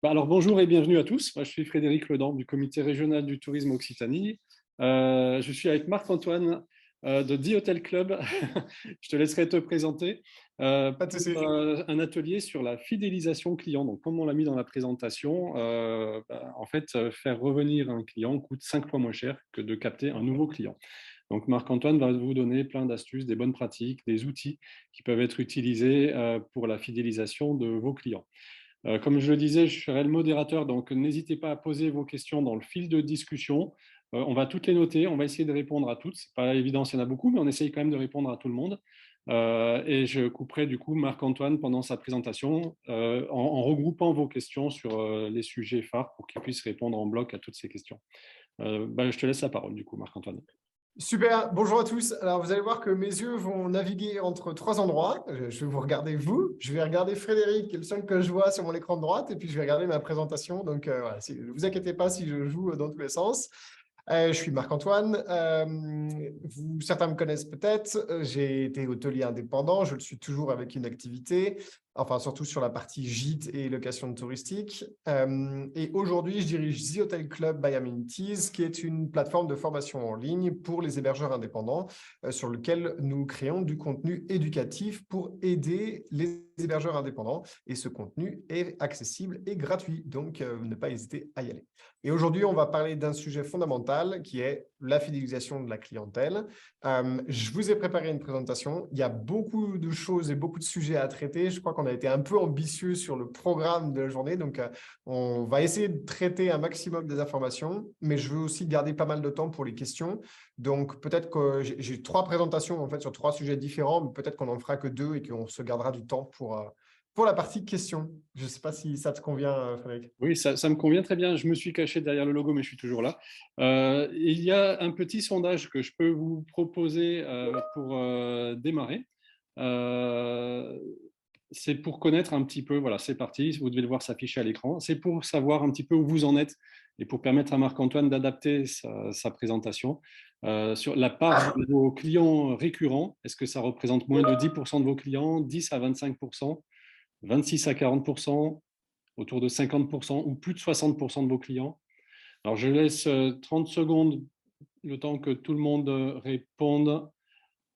Alors, bonjour et bienvenue à tous. Moi, je suis Frédéric Ledan du Comité régional du tourisme Occitanie. Je suis avec Marc-Antoine de The Hotel Club. Je te laisserai te présenter Pas de pour souci. un atelier sur la fidélisation client. Donc, comme on l'a mis dans la présentation, en fait, faire revenir un client coûte 5 fois moins cher que de capter un nouveau client. Donc, Marc-Antoine va vous donner plein d'astuces, des bonnes pratiques, des outils qui peuvent être utilisés pour la fidélisation de vos clients. Comme je le disais, je serai le modérateur, donc n'hésitez pas à poser vos questions dans le fil de discussion. On va toutes les noter, on va essayer de répondre à toutes. Ce n'est pas évident s'il y en a beaucoup, mais on essaye quand même de répondre à tout le monde. Et je couperai du coup Marc-Antoine pendant sa présentation en regroupant vos questions sur les sujets phares pour qu'il puisse répondre en bloc à toutes ces questions. Je te laisse la parole du coup, Marc-Antoine. Super, bonjour à tous. Alors, vous allez voir que mes yeux vont naviguer entre trois endroits. Je vais vous regarder vous, je vais regarder Frédéric, qui est le seul que je vois sur mon écran de droite, et puis je vais regarder ma présentation. Donc, voilà, ne vous inquiétez pas si je joue dans tous les sens. Je suis Marc-Antoine. Certains me connaissent peut-être. J'ai été hôtelier indépendant. Je le suis toujours avec une activité, enfin surtout sur la partie gîte et location touristique. Et aujourd'hui, je dirige The Hotel Club by Amenities, qui est une plateforme de formation en ligne pour les hébergeurs indépendants, sur lequel nous créons du contenu éducatif pour aider les hébergeurs indépendants. Et ce contenu est accessible et gratuit, donc ne pas hésiter à y aller. Et aujourd'hui, on va parler d'un sujet fondamental qui est la fidélisation de la clientèle. Je vous ai préparé une présentation. Il y a beaucoup de choses et beaucoup de sujets à traiter. Je crois qu'on a été un peu ambitieux sur le programme de la journée. Donc, on va essayer de traiter un maximum des informations, mais je veux aussi garder pas mal de temps pour les questions. Donc, peut-être que j'ai trois présentations en fait, sur trois sujets différents, mais peut-être qu'on n'en fera que deux et qu'on se gardera du temps pour la partie questions. Je ne sais pas si ça te convient, Frédéric. Oui, ça me convient très bien. Je me suis caché derrière le logo, mais je suis toujours là. Il y a un petit sondage que je peux vous proposer pour démarrer. Euh, c'est pour connaître un petit peu, voilà, c'est parti, vous devez le voir s'afficher à l'écran. C'est pour savoir un petit peu où vous en êtes et pour permettre à Marc-Antoine d'adapter sa présentation. Sur la part de vos clients récurrents, est-ce que ça représente moins de 10% de vos clients, 10 à 25%, 26 à 40%, autour de 50% ou plus de 60% de vos clients? Alors, je laisse 30 secondes, le temps que tout le monde réponde.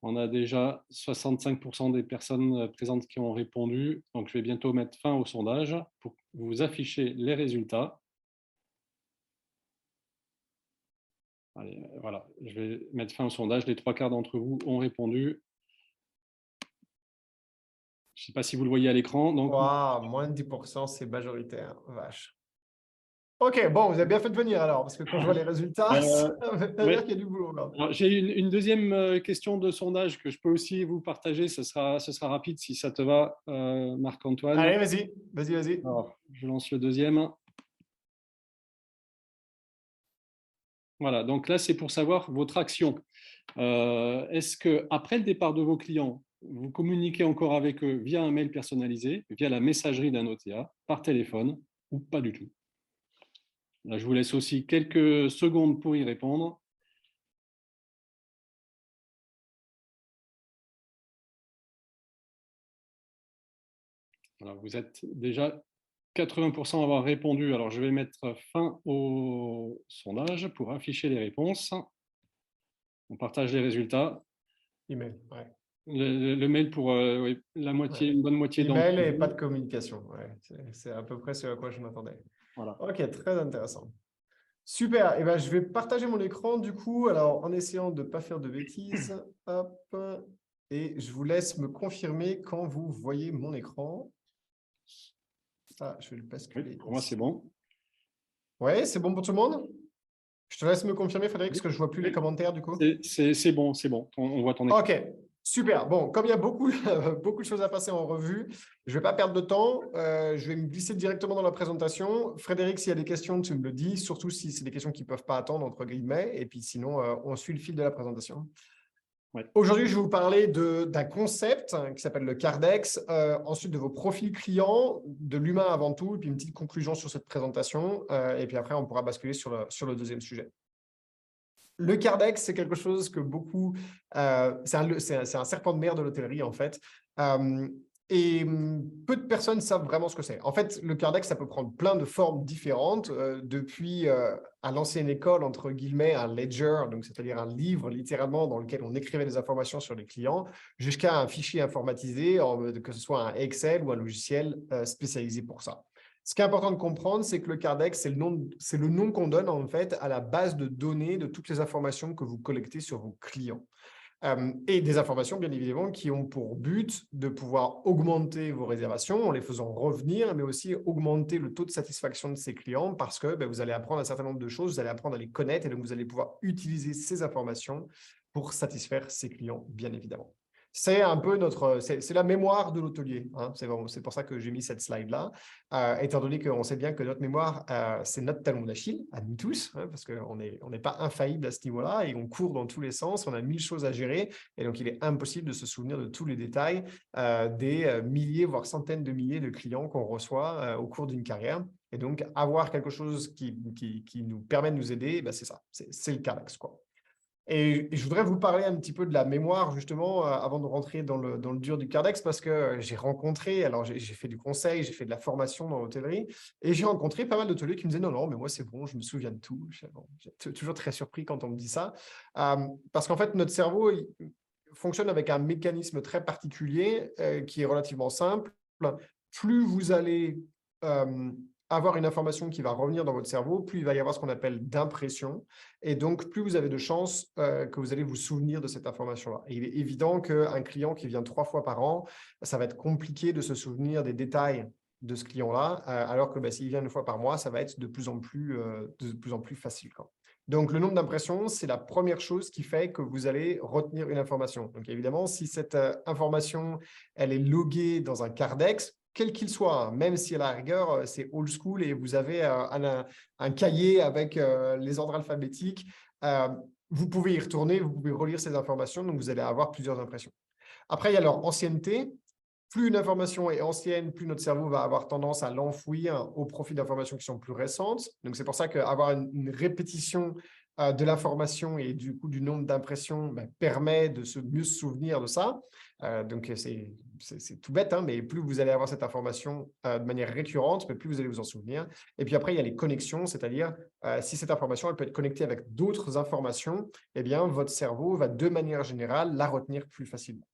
On a déjà 65% des personnes présentes qui ont répondu. Donc, je vais bientôt mettre fin au sondage pour vous afficher les résultats. Allez, voilà, je vais mettre fin au sondage. Les trois quarts d'entre vous ont répondu. Je ne sais pas si vous le voyez à l'écran. Donc, Wow, moins de 10%, c'est majoritaire. Vache. Ok, bon, vous avez bien fait de venir alors, parce que quand je vois les résultats, ça veut dire ouais. qu'il y a du boulot là. J'ai une deuxième question de sondage que je peux aussi vous partager. Ce sera rapide si ça te va, Marc-Antoine. Allez, vas-y, vas-y, vas-y. Alors, je lance le deuxième. Voilà, donc là, c'est pour savoir votre action. Est-ce que après le départ de vos clients, vous communiquez encore avec eux via un mail personnalisé, via la messagerie d'un OTA, par téléphone ou pas du tout? Là, je vous laisse aussi quelques secondes pour y répondre. Voilà, vous êtes déjà 80% à avoir répondu. Alors, je vais mettre fin au sondage pour afficher les réponses. On partage les résultats. Email, ouais. Le mail pour oui, la Ouais. moitié, une bonne moitié d'entre Email et pas de vous. communication. Ouais. C'est à peu près ce à quoi je m'attendais. Voilà. Ok, très intéressant. Super. Et ben, je vais partager mon écran du coup, alors en essayant de ne pas faire de bêtises. Hop. Et je vous laisse me confirmer quand vous voyez mon écran. Ah, je vais le Oui, basculer pour moi, c'est ici. bon. Ouais, c'est bon pour tout le monde? Je te laisse me confirmer, Frédéric, parce que je ne vois plus les Oui. commentaires du coup. C'est bon, c'est bon. On voit ton écran. Ok, super. Bon, comme il y a beaucoup, beaucoup de choses à passer en revue, je ne vais pas perdre de temps. Je vais me glisser directement dans la présentation. Frédéric, s'il y a des questions, tu me le dis, surtout si c'est des questions qui ne peuvent pas attendre, entre guillemets. Et puis sinon, on suit le fil de la présentation. Ouais. Aujourd'hui, je vais vous parler d'un concept qui s'appelle le Cardex, ensuite de vos profils clients, de l'humain avant tout, et puis une petite conclusion sur cette présentation. Et puis après, on pourra basculer sur le deuxième sujet. Le Cardex, c'est quelque chose que beaucoup… c'est un serpent de mer de l'hôtellerie, en fait. Et peu de personnes savent vraiment ce que c'est. En fait, le Cardex, ça peut prendre plein de formes différentes, depuis à l'ancienne école, entre guillemets, un ledger, donc c'est-à-dire un livre littéralement dans lequel on écrivait des informations sur les clients, jusqu'à un fichier informatisé, que ce soit un Excel ou un logiciel spécialisé pour ça. Ce qui est important de comprendre, c'est que le Cardex, c'est le nom qu'on donne en fait à la base de données de toutes les informations que vous collectez sur vos clients. Et des informations, bien évidemment, qui ont pour but de pouvoir augmenter vos réservations en les faisant revenir, mais aussi augmenter le taux de satisfaction de ces clients parce que vous allez apprendre un certain nombre de choses, vous allez apprendre à les connaître et donc vous allez pouvoir utiliser ces informations pour satisfaire ces clients, bien évidemment. C'est un peu c'est la mémoire de l'hôtelier. Hein. C'est pour ça que j'ai mis cette slide-là, étant donné qu'on sait bien que notre mémoire, c'est notre talon d'Achille, à nous tous, hein, parce qu'on n'est pas infaillible à ce niveau-là et on court dans tous les sens, on a 1000 choses à gérer et donc il est impossible de se souvenir de tous les détails des milliers, voire centaines de milliers de clients qu'on reçoit au cours d'une carrière. Et donc, avoir quelque chose qui nous permet de nous aider, c'est ça, c'est le Cardex, quoi. Et je voudrais vous parler un petit peu de la mémoire, justement, avant de rentrer dans le dur du Cardex, parce que j'ai rencontré, alors j'ai fait du conseil, j'ai fait de la formation dans l'hôtellerie, et j'ai rencontré pas mal d'hôteliers qui me disaient non, non, mais moi c'est bon, je me souviens de tout. J'ai toujours très surpris quand on me dit ça, parce qu'en fait, notre cerveau il fonctionne avec un mécanisme très particulier qui est relativement simple. Plus vous allez avoir une information qui va revenir dans votre cerveau, plus il va y avoir ce qu'on appelle d'impression. Et donc, plus vous avez de chances que vous allez vous souvenir de cette information-là. Et il est évident qu'un client qui vient 3 fois par an, ça va être compliqué de se souvenir des détails de ce client-là, alors que s'il vient 1 fois par mois, ça va être de plus en plus facile, quoi. Donc, le nombre d'impressions, c'est la première chose qui fait que vous allez retenir une information. Donc, évidemment, si cette information, elle est loguée dans un Cardex, quel qu'il soit, hein, même si à la rigueur, c'est old school et vous avez un cahier avec les ordres alphabétiques, vous pouvez y retourner, vous pouvez relire ces informations, donc vous allez avoir plusieurs impressions. Après, il y a leur ancienneté. Plus une information est ancienne, plus notre cerveau va avoir tendance à l'enfouir au profit d'informations qui sont plus récentes. Donc, c'est pour ça qu'avoir une répétition de l'information et du coup du nombre d'impressions permet de mieux se souvenir de ça. Donc, c'est tout bête, hein, mais plus vous allez avoir cette information de manière récurrente, plus vous allez vous en souvenir. Et puis après, il y a les connexions, c'est-à-dire si cette information elle peut être connectée avec d'autres informations, eh bien, votre cerveau va de manière générale la retenir plus facilement.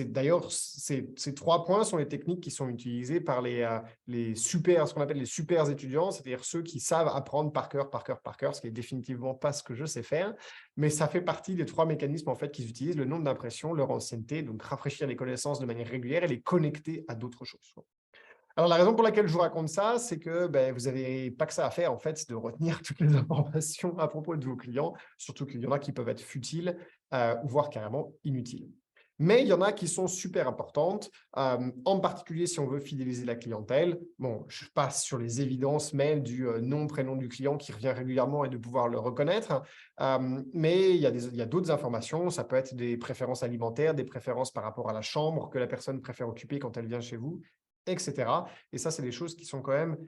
D'ailleurs, ces 3 points sont les techniques qui sont utilisées par ce qu'on appelle les super étudiants, c'est-à-dire ceux qui savent apprendre par cœur, ce qui est définitivement pas ce que je sais faire, mais ça fait partie des 3 mécanismes en fait qu'ils utilisent, le nombre d'impressions, leur ancienneté, donc rafraîchir les connaissances de manière régulière et les connecter à d'autres choses. Alors, la raison pour laquelle je vous raconte ça, c'est que vous n'avez pas que ça à faire, en fait, de retenir toutes les informations à propos de vos clients, surtout qu'il y en a qui peuvent être futiles, voire carrément inutiles. Mais il y en a qui sont super importantes, en particulier si on veut fidéliser la clientèle. Bon, je passe sur les évidences même du nom, prénom du client qui revient régulièrement et de pouvoir le reconnaître. Mais il y a d'autres informations. Ça peut être des préférences alimentaires, des préférences par rapport à la chambre que la personne préfère occuper quand elle vient chez vous, etc. Et ça, c'est des choses qui sont quand même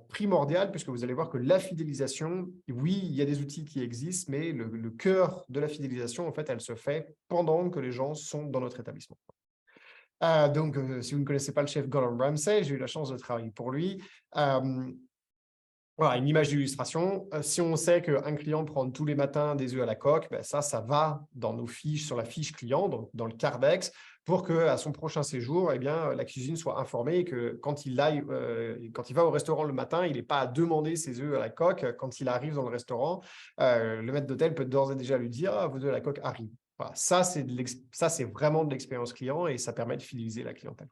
primordiales, puisque vous allez voir que la fidélisation, oui, il y a des outils qui existent, mais le cœur de la fidélisation, en fait, elle se fait pendant que les gens sont dans notre établissement. Donc, si vous ne connaissez pas le chef Gordon Ramsay, j'ai eu la chance de travailler pour lui. Voilà, une image d'illustration. Si on sait qu'un client prend tous les matins des œufs à la coque, ça va dans nos fiches, sur la fiche client, donc dans le Cardex, pour qu'à son prochain séjour, la cuisine soit informée et que quand il va au restaurant le matin, il n'ait pas à demander ses œufs à la coque. Quand il arrive dans le restaurant, le maître d'hôtel peut d'ores et déjà lui dire « Ah, vos œufs à la coque arrivent ». Voilà, ça, c'est vraiment de l'expérience client et ça permet de fidéliser la clientèle.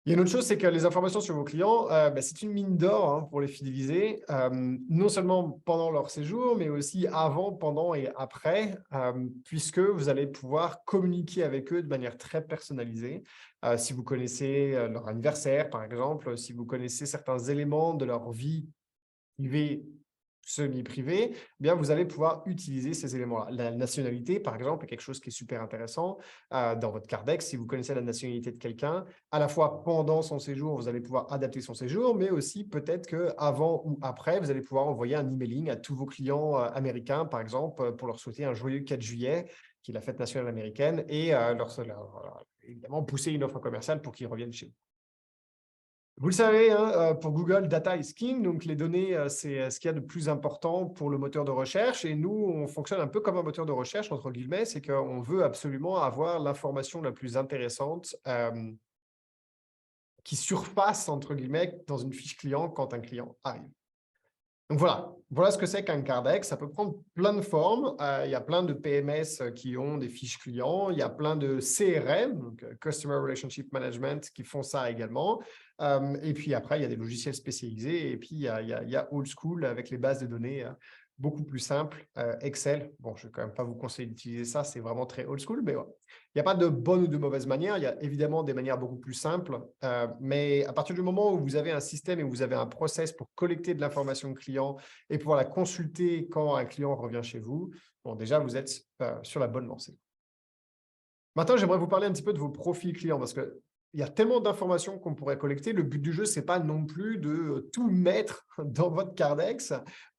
Il y a une autre chose, c'est que les informations sur vos clients, c'est une mine d'or, hein, pour les fidéliser, non seulement pendant leur séjour, mais aussi avant, pendant et après, puisque vous allez pouvoir communiquer avec eux de manière très personnalisée. Si vous connaissez leur anniversaire, par exemple, si vous connaissez certains éléments de leur vie privée, semi-privé, vous allez pouvoir utiliser ces éléments-là. La nationalité, par exemple, est quelque chose qui est super intéressant dans votre Cardex. Si vous connaissez la nationalité de quelqu'un, à la fois pendant son séjour, vous allez pouvoir adapter son séjour, mais aussi peut-être qu'avant ou après, vous allez pouvoir envoyer un emailing à tous vos clients américains, par exemple, pour leur souhaiter un joyeux 4 juillet, qui est la fête nationale américaine, et évidemment pousser une offre commerciale pour qu'ils reviennent chez vous. Vous le savez, hein, pour Google, data is king. Donc, les données, c'est ce qu'il y a de plus important pour le moteur de recherche. Et nous, on fonctionne un peu comme un moteur de recherche, entre guillemets. C'est qu'on veut absolument avoir l'information la plus intéressante qui surpasse, entre guillemets, dans une fiche client quand un client arrive. Donc voilà ce que c'est qu'un Cardex. Ça peut prendre plein de formes. Il y a plein de PMS qui ont des fiches clients. Il y a plein de CRM, donc Customer Relationship Management, qui font ça également. Et puis après, il y a des logiciels spécialisés. Et puis, il y a Old School avec les bases de données beaucoup plus simples. Excel, bon, je ne vais quand même pas vous conseiller d'utiliser ça. C'est vraiment très old school. Mais ouais. Il n'y a pas de bonne ou de mauvaise manière. Il y a évidemment des manières beaucoup plus simples. Mais à partir du moment où vous avez un système et vous avez un process pour collecter de l'information client et pouvoir la consulter quand un client revient chez vous, bon, déjà, vous êtes sur la bonne lancée. Maintenant, j'aimerais vous parler un petit peu de vos profils clients parce qu'il y a tellement d'informations qu'on pourrait collecter. Le but du jeu, ce n'est pas non plus de tout mettre dans votre Cardex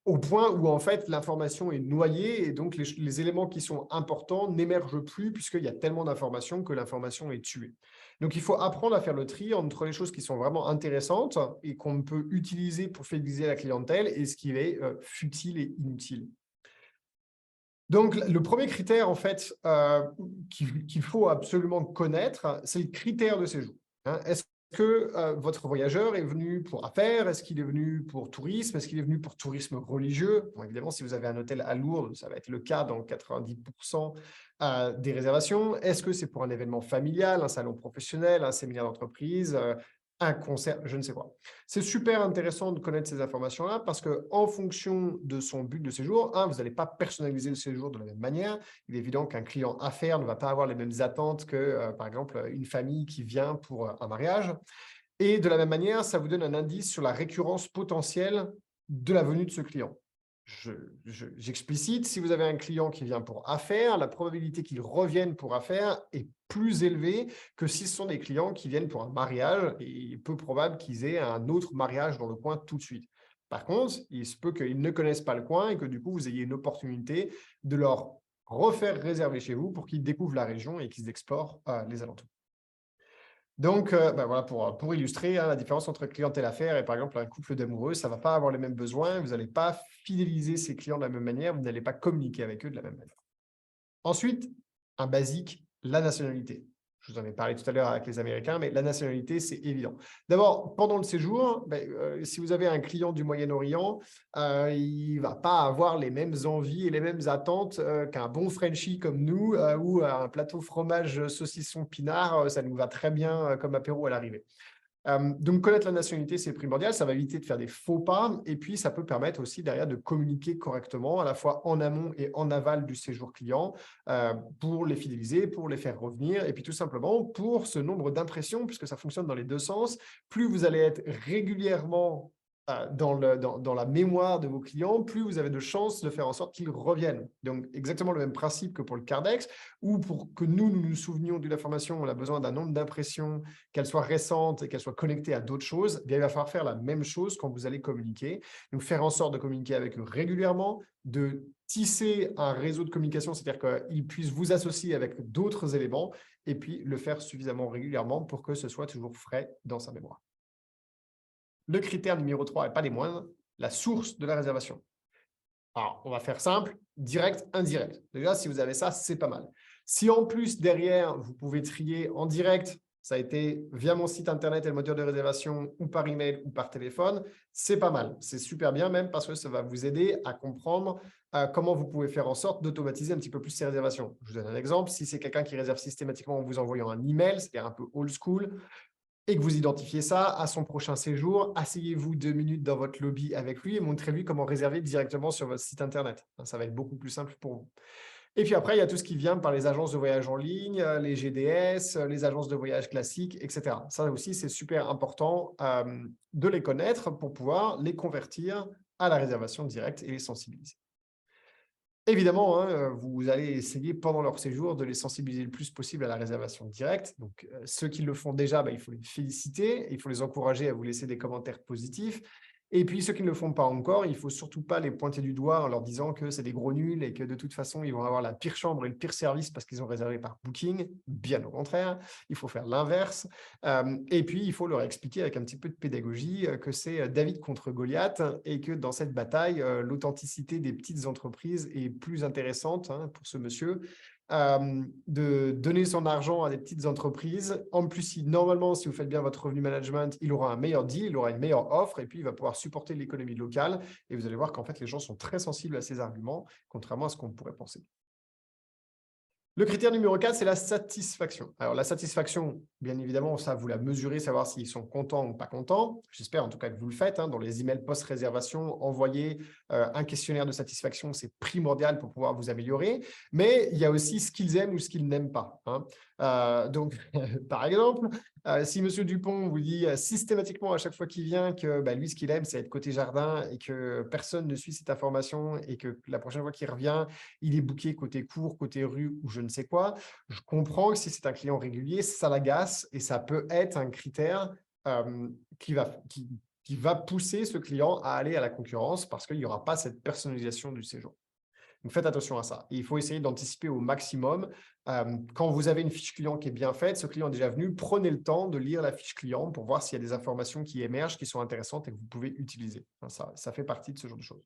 au point où, en fait, l'information est noyée et donc les éléments qui sont importants n'émergent plus puisqu'il y a tellement d'informations que l'information est tuée. Donc, il faut apprendre à faire le tri entre les choses qui sont vraiment intéressantes et qu'on peut utiliser pour fidéliser la clientèle et ce qui est futile et inutile. Donc, le premier critère, en fait, qu'il faut absolument connaître, c'est le critère de séjour. Est-ce que votre voyageur est venu pour affaires? Est-ce qu'il est venu pour tourisme? Est-ce qu'il est venu pour tourisme religieux? Bon, évidemment, si vous avez un hôtel à Lourdes, ça va être le cas dans 90% des réservations. Est-ce que c'est pour un événement familial, un salon professionnel, un séminaire d'entreprise, un concert, je ne sais pas. C'est super intéressant de connaître ces informations-là parce qu'en fonction de son but de séjour, vous n'allez pas personnaliser le séjour de la même manière. Il est évident qu'un client affaires ne va pas avoir les mêmes attentes que, par exemple, une famille qui vient pour un mariage. Et de la même manière, ça vous donne un indice sur la récurrence potentielle de la venue de ce client. J'explicite, si vous avez un client qui vient pour affaires, la probabilité qu'il revienne pour affaires est plus élevée que si ce sont des clients qui viennent pour un mariage et peu probable qu'ils aient un autre mariage dans le coin tout de suite. Par contre, il se peut qu'ils ne connaissent pas le coin et que du coup, vous ayez une opportunité de leur refaire réserver chez vous pour qu'ils découvrent la région et qu'ils explorent les alentours. Donc, voilà, pour illustrer la différence entre clientèle affaires et par exemple un couple d'amoureux, ça ne va pas avoir les mêmes besoins, vous n'allez pas fidéliser ces clients de la même manière, vous n'allez pas communiquer avec eux de la même manière. Ensuite, un basique, la nationalité. Je vous en ai parlé tout à l'heure avec les Américains, mais la nationalité, c'est évident. D'abord, pendant le séjour, si vous avez un client du Moyen-Orient, il ne va pas avoir les mêmes envies et les mêmes attentes qu'un bon Frenchie comme nous ou un plateau fromage saucisson pinard, ça nous va très bien comme apéro à l'arrivée. Donc, connaître la nationalité, c'est primordial. Ça va éviter de faire des faux pas. Et puis, ça peut permettre aussi derrière de communiquer correctement, à la fois en amont et en aval du séjour client, pour les fidéliser, pour les faire revenir. Et puis, tout simplement, pour ce nombre d'impressions, puisque ça fonctionne dans les deux sens, plus vous allez être régulièrement dans la mémoire de vos clients, plus vous avez de chances de faire en sorte qu'ils reviennent. Donc, exactement le même principe que pour le Cardex, où pour que nous souvenions de l'information, on a besoin d'un nombre d'impressions, qu'elles soient récentes et qu'elles soient connectées à d'autres choses. Il va falloir faire la même chose quand vous allez communiquer. Donc, faire en sorte de communiquer avec eux régulièrement, de tisser un réseau de communication, c'est-à-dire qu'ils puissent vous associer avec d'autres éléments, et puis le faire suffisamment régulièrement pour que ce soit toujours frais dans sa mémoire. Le critère numéro 3, et pas des moindres, la source de la réservation. Alors, on va faire simple, direct, indirect. Déjà, si vous avez ça, c'est pas mal. Si en plus, derrière, vous pouvez trier en direct, ça a été via mon site internet et le moteur de réservation ou par email ou par téléphone, c'est pas mal. C'est super bien même parce que ça va vous aider à comprendre comment vous pouvez faire en sorte d'automatiser un petit peu plus ces réservations. Je vous donne un exemple. Si c'est quelqu'un qui réserve systématiquement en vous envoyant un email, c'est-à-dire un peu old school, et que vous identifiez ça à son prochain séjour, asseyez-vous 2 minutes dans votre lobby avec lui et montrez-lui comment réserver directement sur votre site internet. Ça va être beaucoup plus simple pour vous. Et puis après, il y a tout ce qui vient par les agences de voyage en ligne, les GDS, les agences de voyage classiques, etc. Ça aussi, c'est super important de les connaître pour pouvoir les convertir à la réservation directe et les sensibiliser. Évidemment, vous allez essayer pendant leur séjour de les sensibiliser le plus possible à la réservation directe. Donc, ceux qui le font déjà, il faut les féliciter, il faut les encourager à vous laisser des commentaires positifs. Et puis, ceux qui ne le font pas encore, il ne faut surtout pas les pointer du doigt en leur disant que c'est des gros nuls et que de toute façon, ils vont avoir la pire chambre et le pire service parce qu'ils ont réservé par Booking. Bien au contraire, il faut faire l'inverse. Et puis, il faut leur expliquer avec un petit peu de pédagogie que c'est David contre Goliath et que dans cette bataille, l'authenticité des petites entreprises est plus intéressante pour ce monsieur de donner son argent à des petites entreprises. En plus, normalement, si vous faites bien votre revenu management, il aura un meilleur deal, il aura une meilleure offre et puis il va pouvoir supporter l'économie locale. Et vous allez voir qu'en fait, les gens sont très sensibles à ces arguments, contrairement à ce qu'on pourrait penser. Le critère numéro 4, c'est la satisfaction. Alors, la satisfaction, bien évidemment, ça, vous la mesurez, savoir s'ils sont contents ou pas contents. J'espère en tout cas que vous le faites. Dans les emails post-réservation, envoyer un questionnaire de satisfaction, c'est primordial pour pouvoir vous améliorer. Mais il y a aussi ce qu'ils aiment ou ce qu'ils n'aiment pas. Donc, par exemple, si M. Dupont vous dit systématiquement à chaque fois qu'il vient que lui, ce qu'il aime, c'est être côté jardin et que personne ne suit cette information et que la prochaine fois qu'il revient, il est booké côté cours, côté rue ou je ne sais quoi, je comprends que si c'est un client régulier, ça l'agace et ça peut être un critère qui va pousser ce client à aller à la concurrence parce qu'il n'y aura pas cette personnalisation du séjour. Donc, faites attention à ça. Et il faut essayer d'anticiper au maximum. Quand vous avez une fiche client qui est bien faite, ce client est déjà venu, prenez le temps de lire la fiche client pour voir s'il y a des informations qui émergent, qui sont intéressantes et que vous pouvez utiliser. Ça fait partie de ce genre de choses.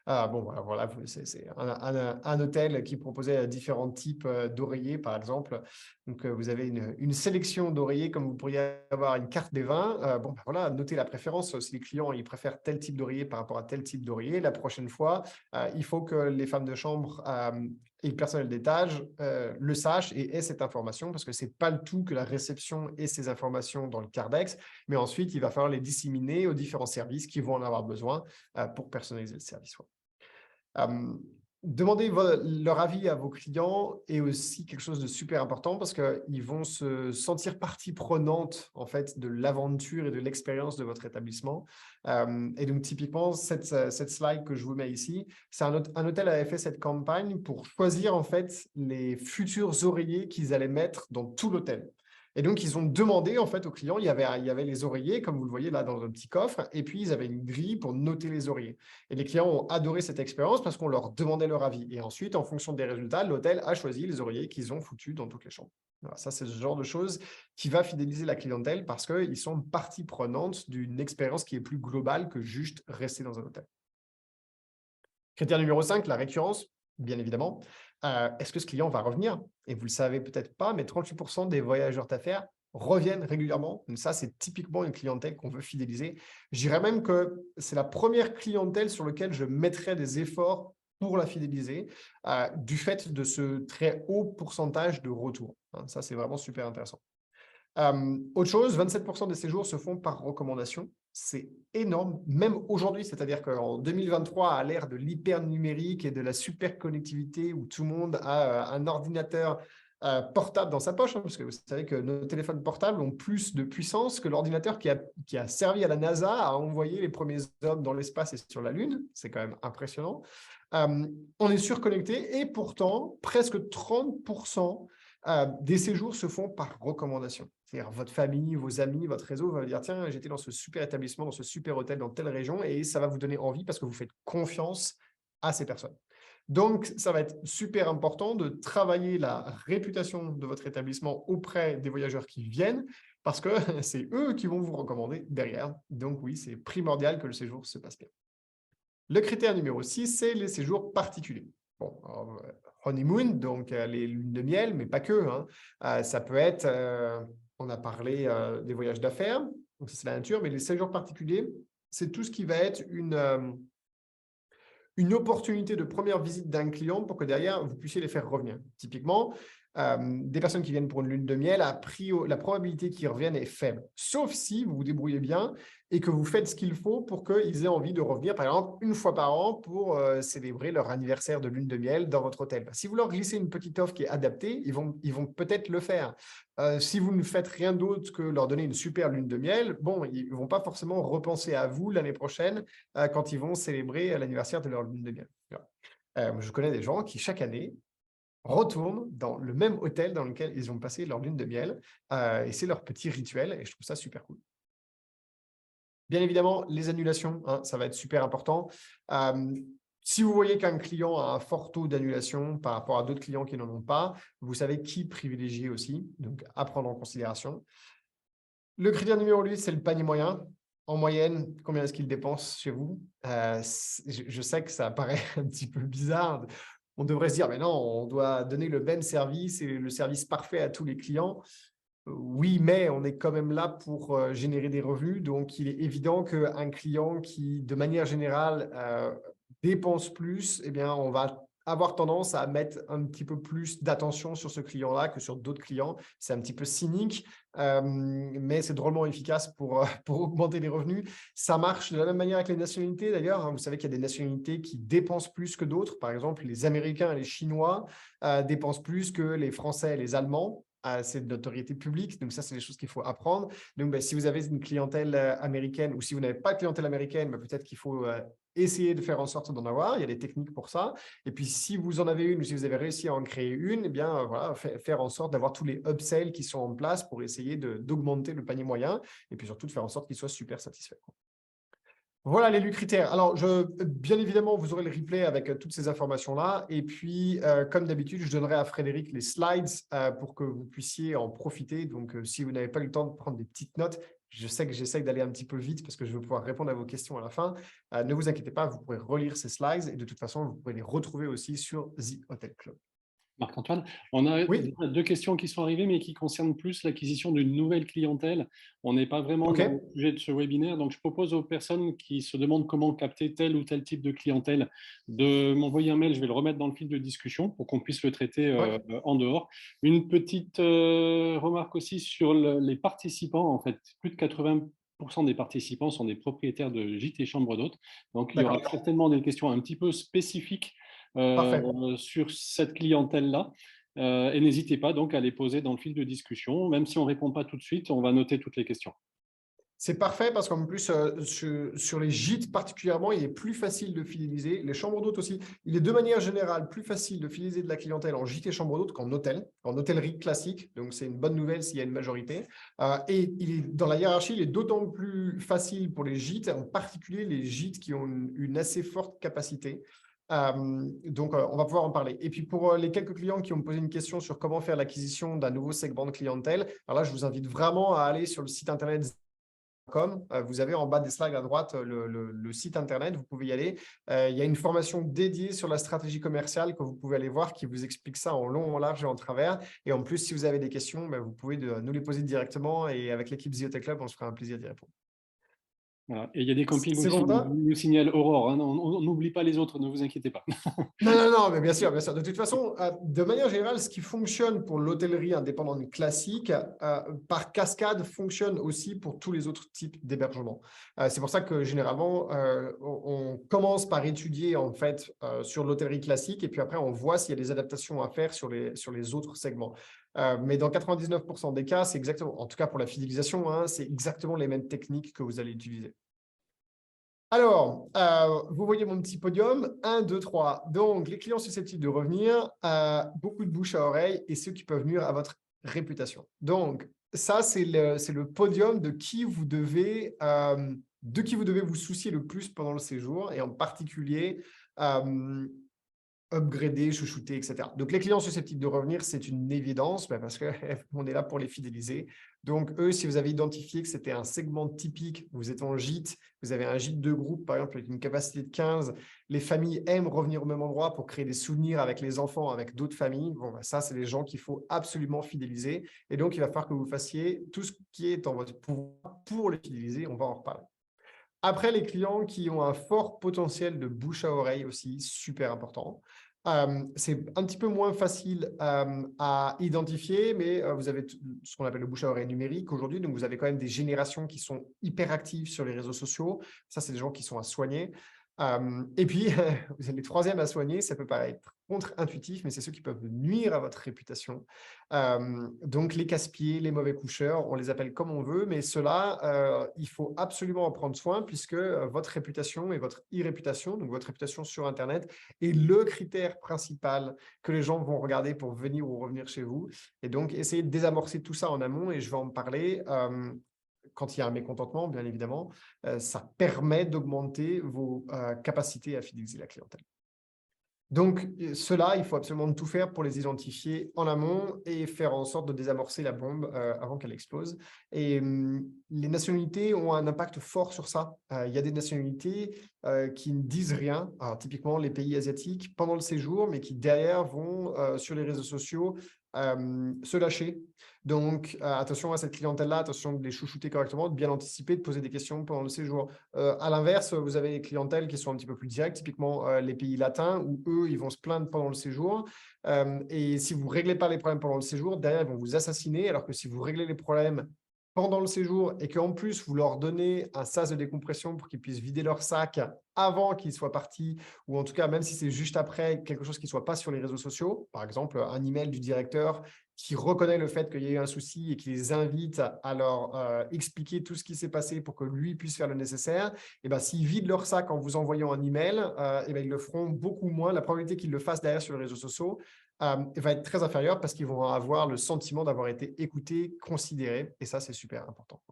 Voilà, c'est un hôtel qui proposait différents types d'oreillers, par exemple. Donc, vous avez une sélection d'oreillers, comme vous pourriez avoir une carte des vins. Voilà, notez la préférence. Si les clients ils préfèrent tel type d'oreiller par rapport à tel type d'oreiller, la prochaine fois, il faut que les femmes de chambre et le personnel d'étage le sachent et aient cette information, parce que ce n'est pas le tout que la réception ait ces informations dans le Cardex, mais ensuite, il va falloir les disséminer aux différents services qui vont en avoir besoin pour personnaliser le service. Demandez leur avis à vos clients est aussi quelque chose de super important parce qu'ils vont se sentir partie prenante en fait de l'aventure et de l'expérience de votre établissement. Et donc typiquement, cette slide que je vous mets ici, c'est un hôtel avait fait cette campagne pour choisir en fait les futurs oreillers qu'ils allaient mettre dans tout l'hôtel. Et donc, ils ont demandé en fait aux clients, il y avait les oreillers, comme vous le voyez là dans un petit coffre, et puis ils avaient une grille pour noter les oreillers. Et les clients ont adoré cette expérience parce qu'on leur demandait leur avis. Et ensuite, en fonction des résultats, l'hôtel a choisi les oreillers qu'ils ont foutus dans toutes les chambres. Voilà, ça, c'est ce genre de choses qui va fidéliser la clientèle parce qu'ils sont partie prenante d'une expérience qui est plus globale que juste rester dans un hôtel. Critère numéro 5, la récurrence, bien évidemment. Est-ce que ce client va revenir? Et vous ne le savez peut-être pas, mais 38% des voyageurs d'affaires reviennent régulièrement. Donc ça, c'est typiquement une clientèle qu'on veut fidéliser. Je dirais même que c'est la première clientèle sur laquelle je mettrais des efforts pour la fidéliser, du fait de ce très haut pourcentage de retour. Ça, c'est vraiment super intéressant. Autre chose, 27% des séjours se font par recommandation. C'est énorme, même aujourd'hui. C'est-à-dire qu'en 2023, à l'ère de l'hyper numérique et de la super connectivité où tout le monde a un ordinateur portable dans sa poche, parce que vous savez que nos téléphones portables ont plus de puissance que l'ordinateur qui a servi à la NASA à envoyer les premiers hommes dans l'espace et sur la Lune. C'est quand même impressionnant. On est surconnecté et pourtant, presque 30% des séjours se font par recommandation. C'est-à-dire votre famille, vos amis, votre réseau va dire « Tiens, j'étais dans ce super établissement, dans ce super hôtel, dans telle région » et ça va vous donner envie parce que vous faites confiance à ces personnes. Donc, ça va être super important de travailler la réputation de votre établissement auprès des voyageurs qui viennent parce que c'est eux qui vont vous recommander derrière. Donc oui, c'est primordial que le séjour se passe bien. Le critère numéro 6, c'est les séjours particuliers. Bon, alors, honeymoon, donc les lunes de miel, mais pas que. Ça peut être, on a parlé des voyages d'affaires, donc ça c'est la nature, mais les séjours particuliers, c'est tout ce qui va être une opportunité de première visite d'un client pour que derrière, vous puissiez les faire revenir. Typiquement, des personnes qui viennent pour une lune de miel, la probabilité qu'ils reviennent est faible. Sauf si vous vous débrouillez bien et que vous faites ce qu'il faut pour qu'ils aient envie de revenir, par exemple, une fois par an pour célébrer leur anniversaire de lune de miel dans votre hôtel. Si vous leur glissez une petite offre qui est adaptée, ils vont peut-être le faire. Si vous ne faites rien d'autre que leur donner une super lune de miel, bon, ils ne vont pas forcément repenser à vous l'année prochaine quand ils vont célébrer l'anniversaire de leur lune de miel. Je connais des gens qui, chaque année, retournent dans le même hôtel dans lequel ils ont passé leur lune de miel et c'est leur petit rituel et je trouve ça super cool. Bien évidemment, les annulations, hein, ça va être super important. Si vous voyez qu'un client a un fort taux d'annulation par rapport à d'autres clients qui n'en ont pas, vous savez qui privilégier aussi, donc à prendre en considération. Le critère numéro 8, c'est le panier moyen. En moyenne, combien est-ce qu'il dépense chez vous? Je sais que ça paraît un petit peu bizarre. On devrait se dire, mais non, on doit donner le même service et le service parfait à tous les clients. Oui, mais on est quand même là pour générer des revenus. Donc, il est évident qu'un client qui, de manière générale, dépense plus, eh bien, on va avoir tendance à mettre un petit peu plus d'attention sur ce client-là que sur d'autres clients. C'est un petit peu cynique, mais c'est drôlement efficace pour augmenter les revenus. Ça marche de la même manière avec les nationalités, d'ailleurs, hein. Vous savez qu'il y a des nationalités qui dépensent plus que d'autres. Par exemple, les Américains et les Chinois dépensent plus que les Français et les Allemands. C'est de notoriété publique, donc ça, c'est des choses qu'il faut apprendre. Donc, si vous avez une clientèle américaine ou si vous n'avez pas de clientèle américaine, peut-être qu'il faut essayer de faire en sorte d'en avoir. Il y a des techniques pour ça. Et puis, si vous en avez une ou si vous avez réussi à en créer une, eh bien, voilà, faire en sorte d'avoir tous les upsells qui sont en place pour essayer d'augmenter le panier moyen et puis surtout de faire en sorte qu'il soit super satisfait. Voilà les critères. Alors, bien évidemment, vous aurez le replay avec toutes ces informations-là. Et puis, comme d'habitude, je donnerai à Frédéric les slides pour que vous puissiez en profiter. Donc, si vous n'avez pas eu le temps de prendre des petites notes, je sais que j'essaie d'aller un petit peu vite parce que je veux pouvoir répondre à vos questions à la fin. Ne vous inquiétez pas, vous pourrez relire ces slides et de toute façon, vous pourrez les retrouver aussi sur The Hotel Club. Marc-Antoine, on a Oui, deux questions qui sont arrivées, mais qui concernent plus l'acquisition d'une nouvelle clientèle. On n'est pas vraiment OK. dans le sujet de ce webinaire, donc je propose aux personnes qui se demandent comment capter tel ou tel type de clientèle de m'envoyer un mail, je vais le remettre dans le fil de discussion pour qu'on puisse le traiter Ouais. en dehors. Une petite remarque aussi sur les participants, en fait, plus de 80% des participants sont des propriétaires de gîtes et chambres d'hôtes, donc il y aura D'accord. certainement des questions un petit peu spécifiques Parfait. sur cette clientèle-là. Et n'hésitez pas donc à les poser dans le fil de discussion. Même si on ne répond pas tout de suite, on va noter toutes les questions. C'est parfait parce qu'en plus, sur les gîtes particulièrement, il est plus facile de fidéliser. Les chambres d'hôtes aussi. Il est de manière générale plus facile de fidéliser de la clientèle en gîte et chambre d'hôtes qu'en hôtel, en hôtellerie classique. Donc, c'est une bonne nouvelle s'il y a une majorité. Et dans la hiérarchie, il est d'autant plus facile pour les gîtes, en particulier les gîtes qui ont une assez forte capacité. Donc, on va pouvoir en parler. Et puis, pour les quelques clients qui ont posé une question sur comment faire l'acquisition d'un nouveau segment de clientèle, alors là, je vous invite vraiment à aller sur le site internet. Vous avez en bas des slides à droite le site internet, vous pouvez y aller. Il y a une formation dédiée sur la stratégie commerciale que vous pouvez aller voir qui vous explique ça en long, en large et en travers. Et en plus, si vous avez des questions, vous pouvez nous les poser directement et avec l'équipe Ziotech Club, on se fera un plaisir d'y répondre. Voilà. Et il y a des campings C'est aussi, bon, toi? nous signale Aurore. Hein. On n'oublie pas les autres, ne vous inquiétez pas. Non, non, non, mais bien sûr, bien sûr. De toute façon, de manière générale, ce qui fonctionne pour l'hôtellerie indépendante classique, par cascade, fonctionne aussi pour tous les autres types d'hébergements. C'est pour ça que généralement, on commence par étudier en fait sur l'hôtellerie classique et puis après, on voit s'il y a des adaptations à faire sur les autres segments. Mais dans 99% des cas, c'est exactement, en tout cas pour la fidélisation, hein, c'est exactement les mêmes techniques que vous allez utiliser. Alors, vous voyez mon petit podium, 1, 2, 3. Donc, les clients susceptibles de revenir, beaucoup de bouche à oreille et ceux qui peuvent nuire à votre réputation. Donc, ça, c'est le podium de qui vous devez vous soucier le plus pendant le séjour et en particulier upgrader, chouchouter, etc. Donc, les clients susceptibles de revenir, c'est une évidence parce qu'on est là pour les fidéliser. Donc, eux, si vous avez identifié que c'était un segment typique, vous êtes en gîte, vous avez un gîte de groupe, par exemple, avec une capacité de 15, les familles aiment revenir au même endroit pour créer des souvenirs avec les enfants, avec d'autres familles. Bon, ça, c'est les gens qu'il faut absolument fidéliser. Et donc, il va falloir que vous fassiez tout ce qui est en votre pouvoir pour les fidéliser. On va en reparler. Après, les clients qui ont un fort potentiel de bouche à oreille aussi, super important. C'est un petit peu moins facile à identifier, mais vous avez ce qu'on appelle le bouche à oreille numérique aujourd'hui. Donc, vous avez quand même des générations qui sont hyper actives sur les réseaux sociaux. Ça, c'est des gens qui sont à soigner. Et puis, vous avez les troisièmes à soigner. Ça peut paraître contre-intuitif, mais c'est ceux qui peuvent nuire à votre réputation. Donc, les casse-pieds, les mauvais coucheurs, on les appelle comme on veut, mais ceux-là, il faut absolument en prendre soin puisque votre réputation et votre e-réputation, donc votre réputation sur Internet, est le critère principal que les gens vont regarder pour venir ou revenir chez vous. Et donc, essayez de désamorcer tout ça en amont et je vais en parler. quand il y a un mécontentement, bien évidemment, ça permet d'augmenter vos capacités à fidéliser la clientèle. Donc, cela, il faut absolument tout faire pour les identifier en amont et faire en sorte de désamorcer la bombe avant qu'elle explose. Et les nationalités ont un impact fort sur ça. Il y a des nationalités qui ne disent rien, alors, typiquement les pays asiatiques, pendant le séjour, mais qui derrière vont sur les réseaux sociaux se lâcher. Donc, attention à cette clientèle-là, attention de les chouchouter correctement, de bien anticiper, de poser des questions pendant le séjour. À l'inverse, vous avez des clientèles qui sont un petit peu plus directes, typiquement les pays latins, où eux, ils vont se plaindre pendant le séjour. Et si vous ne réglez pas les problèmes pendant le séjour, derrière, ils vont vous assassiner, alors que si vous réglez les problèmes pendant le séjour et qu'en plus, vous leur donnez un sas de décompression pour qu'ils puissent vider leur sac avant qu'ils soient partis, ou en tout cas, même si c'est juste après, quelque chose qui ne soit pas sur les réseaux sociaux, par exemple, un email du directeur qui reconnaît le fait qu'il y a eu un souci et qui les invite à leur expliquer tout ce qui s'est passé pour que lui puisse faire le nécessaire, et ben, s'ils vident leur sac en vous envoyant un email, et ben, ils le feront beaucoup moins. La probabilité qu'ils le fassent derrière sur les réseaux sociaux va être très inférieure parce qu'ils vont avoir le sentiment d'avoir été écoutés, considérés, et ça, c'est super important.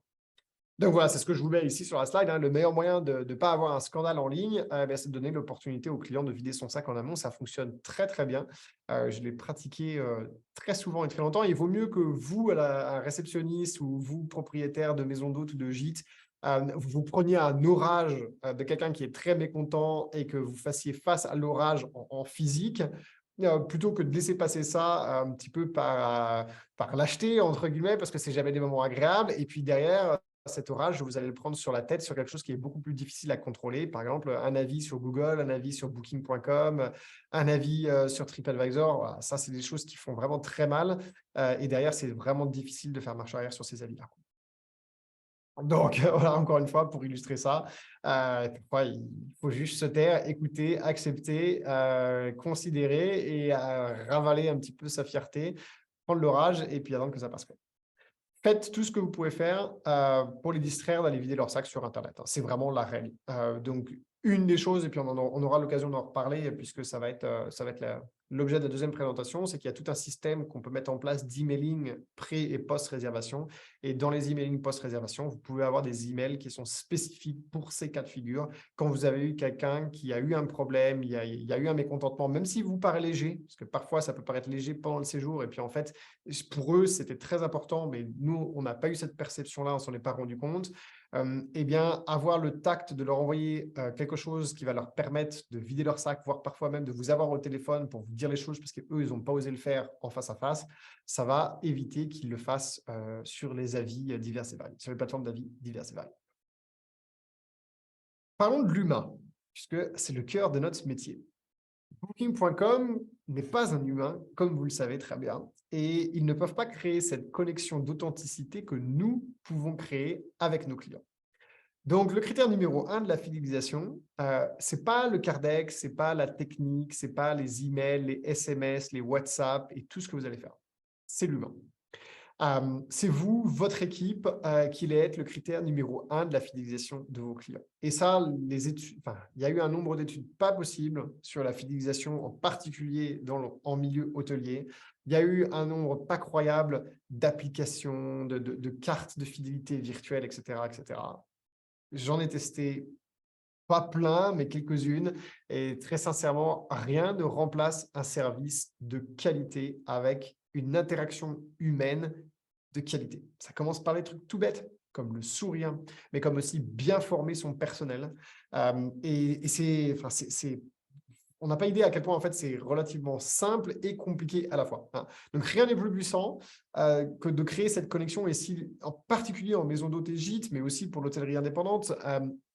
Donc voilà, c'est ce que je vous mets ici sur la slide. Le meilleur moyen de ne pas avoir un scandale en ligne, c'est de donner l'opportunité au client de vider son sac en amont. Ça fonctionne très, très bien. Je l'ai pratiqué très souvent et très longtemps. Il vaut mieux que vous, un réceptionniste ou vous, propriétaire de maison d'hôte ou de gîte, vous preniez un orage de quelqu'un qui est très mécontent et que vous fassiez face à l'orage en physique, plutôt que de laisser passer ça un petit peu par lâcheté, entre guillemets, parce que c'est jamais des moments agréables. Et puis derrière, cet orage, vous allez le prendre sur la tête sur quelque chose qui est beaucoup plus difficile à contrôler. Par exemple, un avis sur Google, un avis sur Booking.com, un avis sur TripAdvisor. Voilà, ça, c'est des choses qui font vraiment très mal. Et derrière, c'est vraiment difficile de faire marche arrière sur ces avis-là. Donc, voilà, encore une fois, pour illustrer ça, parfois, il faut juste se taire, écouter, accepter, considérer et ravaler un petit peu sa fierté, prendre l'orage et puis attendre que ça passe. Faites tout ce que vous pouvez faire pour les distraire d'aller vider leur sac sur Internet. C'est vraiment la règle. Donc, une des choses, et puis on aura l'occasion d'en reparler puisque ça va être l'objet de la deuxième présentation, c'est qu'il y a tout un système qu'on peut mettre en place d'emailing pré- et post-réservation. Et dans les emailing post-réservation, vous pouvez avoir des emails qui sont spécifiques pour ces cas de figure. Quand vous avez eu quelqu'un qui a eu un problème, il y a eu un mécontentement, même si vous paraît léger, parce que parfois ça peut paraître léger pendant le séjour, et puis en fait, pour eux, c'était très important, mais nous, on n'a pas eu cette perception-là, on ne s'en est pas rendu compte. Eh bien, avoir le tact de leur envoyer quelque chose qui va leur permettre de vider leur sac, voire parfois même de vous avoir au téléphone pour vous dire les choses parce qu'eux, ils n'ont pas osé le faire en face à face, ça va éviter qu'ils le fassent sur les avis divers et variés, sur les plateformes d'avis divers et variés. Parlons de l'humain, puisque c'est le cœur de notre métier. Booking.com n'est pas un humain, comme vous le savez très bien, et ils ne peuvent pas créer cette connexion d'authenticité que nous pouvons créer avec nos clients. Donc, le critère numéro 1 de la fidélisation, ce n'est pas le Cardex, ce n'est pas la technique, ce n'est pas les emails, les SMS, les WhatsApp et tout ce que vous allez faire. C'est l'humain. C'est vous, votre équipe, qui allez être le critère numéro 1 de la fidélisation de vos clients. Et ça, il y a eu un nombre d'études pas possible sur la fidélisation, en particulier en milieu hôtelier. Il y a eu un nombre pas croyable d'applications, de cartes de fidélité virtuelles, etc., etc. J'en ai testé pas plein, mais quelques-unes. Et très sincèrement, rien ne remplace un service de qualité avec une interaction humaine de qualité. Ça commence par les trucs tout bêtes, comme le sourire, mais comme aussi bien former son personnel. On n'a pas idée à quel point en fait c'est relativement simple et compliqué à la fois. Donc rien n'est plus puissant que de créer cette connexion, et en particulier en maison d'hôtes et gîtes, mais aussi pour l'hôtellerie indépendante.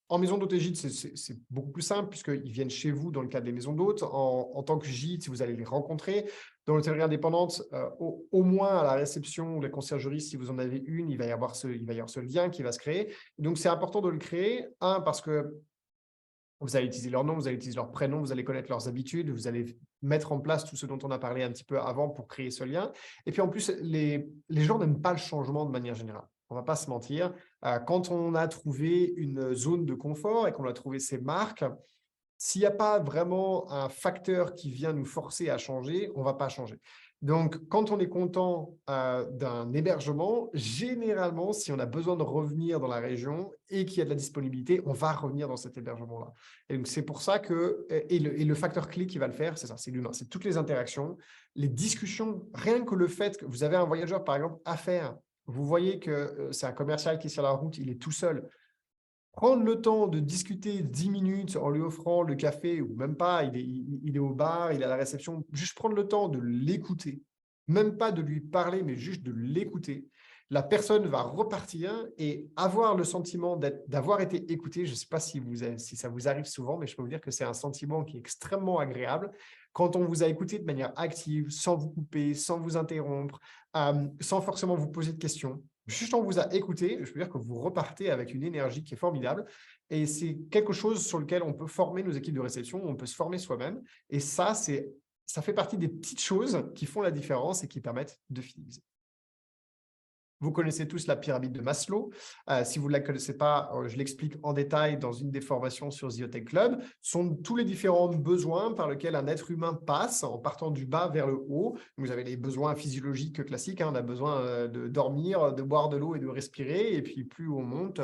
En maison d'hôtes et gîtes, c'est beaucoup plus simple puisqu'ils viennent chez vous dans le cadre des maisons d'hôtes. En tant que gîte, vous allez les rencontrer. Dans l'hôtellerie indépendante, au moins à la réception ou la conciergerie, si vous en avez une, il va y avoir ce lien qui va se créer. Donc, c'est important de le créer. Parce que vous allez utiliser leur nom, vous allez utiliser leur prénom, vous allez connaître leurs habitudes, vous allez mettre en place tout ce dont on a parlé un petit peu avant pour créer ce lien. Et puis en plus, les gens n'aiment pas le changement de manière générale. On ne va pas se mentir. Quand on a trouvé une zone de confort et qu'on a trouvé ses marques, s'il n'y a pas vraiment un facteur qui vient nous forcer à changer, on ne va pas changer. Donc, quand on est content d'un hébergement, généralement, si on a besoin de revenir dans la région et qu'il y a de la disponibilité, on va revenir dans cet hébergement-là. Et donc, c'est pour ça que, et le facteur clé qui va le faire, c'est ça, c'est l'humain, c'est toutes les interactions, les discussions, rien que le fait que vous avez un voyageur, par exemple, à faire, vous voyez que c'est un commercial qui est sur la route, il est tout seul. Prendre le temps de discuter 10 minutes en lui offrant le café, ou même pas, il est au bar, il est à la réception, juste prendre le temps de l'écouter, même pas de lui parler, mais juste de l'écouter. La personne va repartir et avoir le sentiment d'avoir été écouté. Je ne sais pas si ça vous arrive souvent, mais je peux vous dire que c'est un sentiment qui est extrêmement agréable. Quand on vous a écouté de manière active, sans vous couper, sans vous interrompre, sans forcément vous poser de questions, juste on vous a écouté, je peux dire que vous repartez avec une énergie qui est formidable et c'est quelque chose sur lequel on peut former nos équipes de réception, on peut se former soi-même et ça fait partie des petites choses qui font la différence et qui permettent de fidéliser. Vous connaissez tous la pyramide de Maslow. Si vous ne la connaissez pas, je l'explique en détail dans une des formations sur The Hotel Club. Ce sont tous les différents besoins par lesquels un être humain passe en partant du bas vers le haut. Vous avez les besoins physiologiques classiques. On a besoin de dormir, de boire de l'eau et de respirer. Et puis, plus on monte,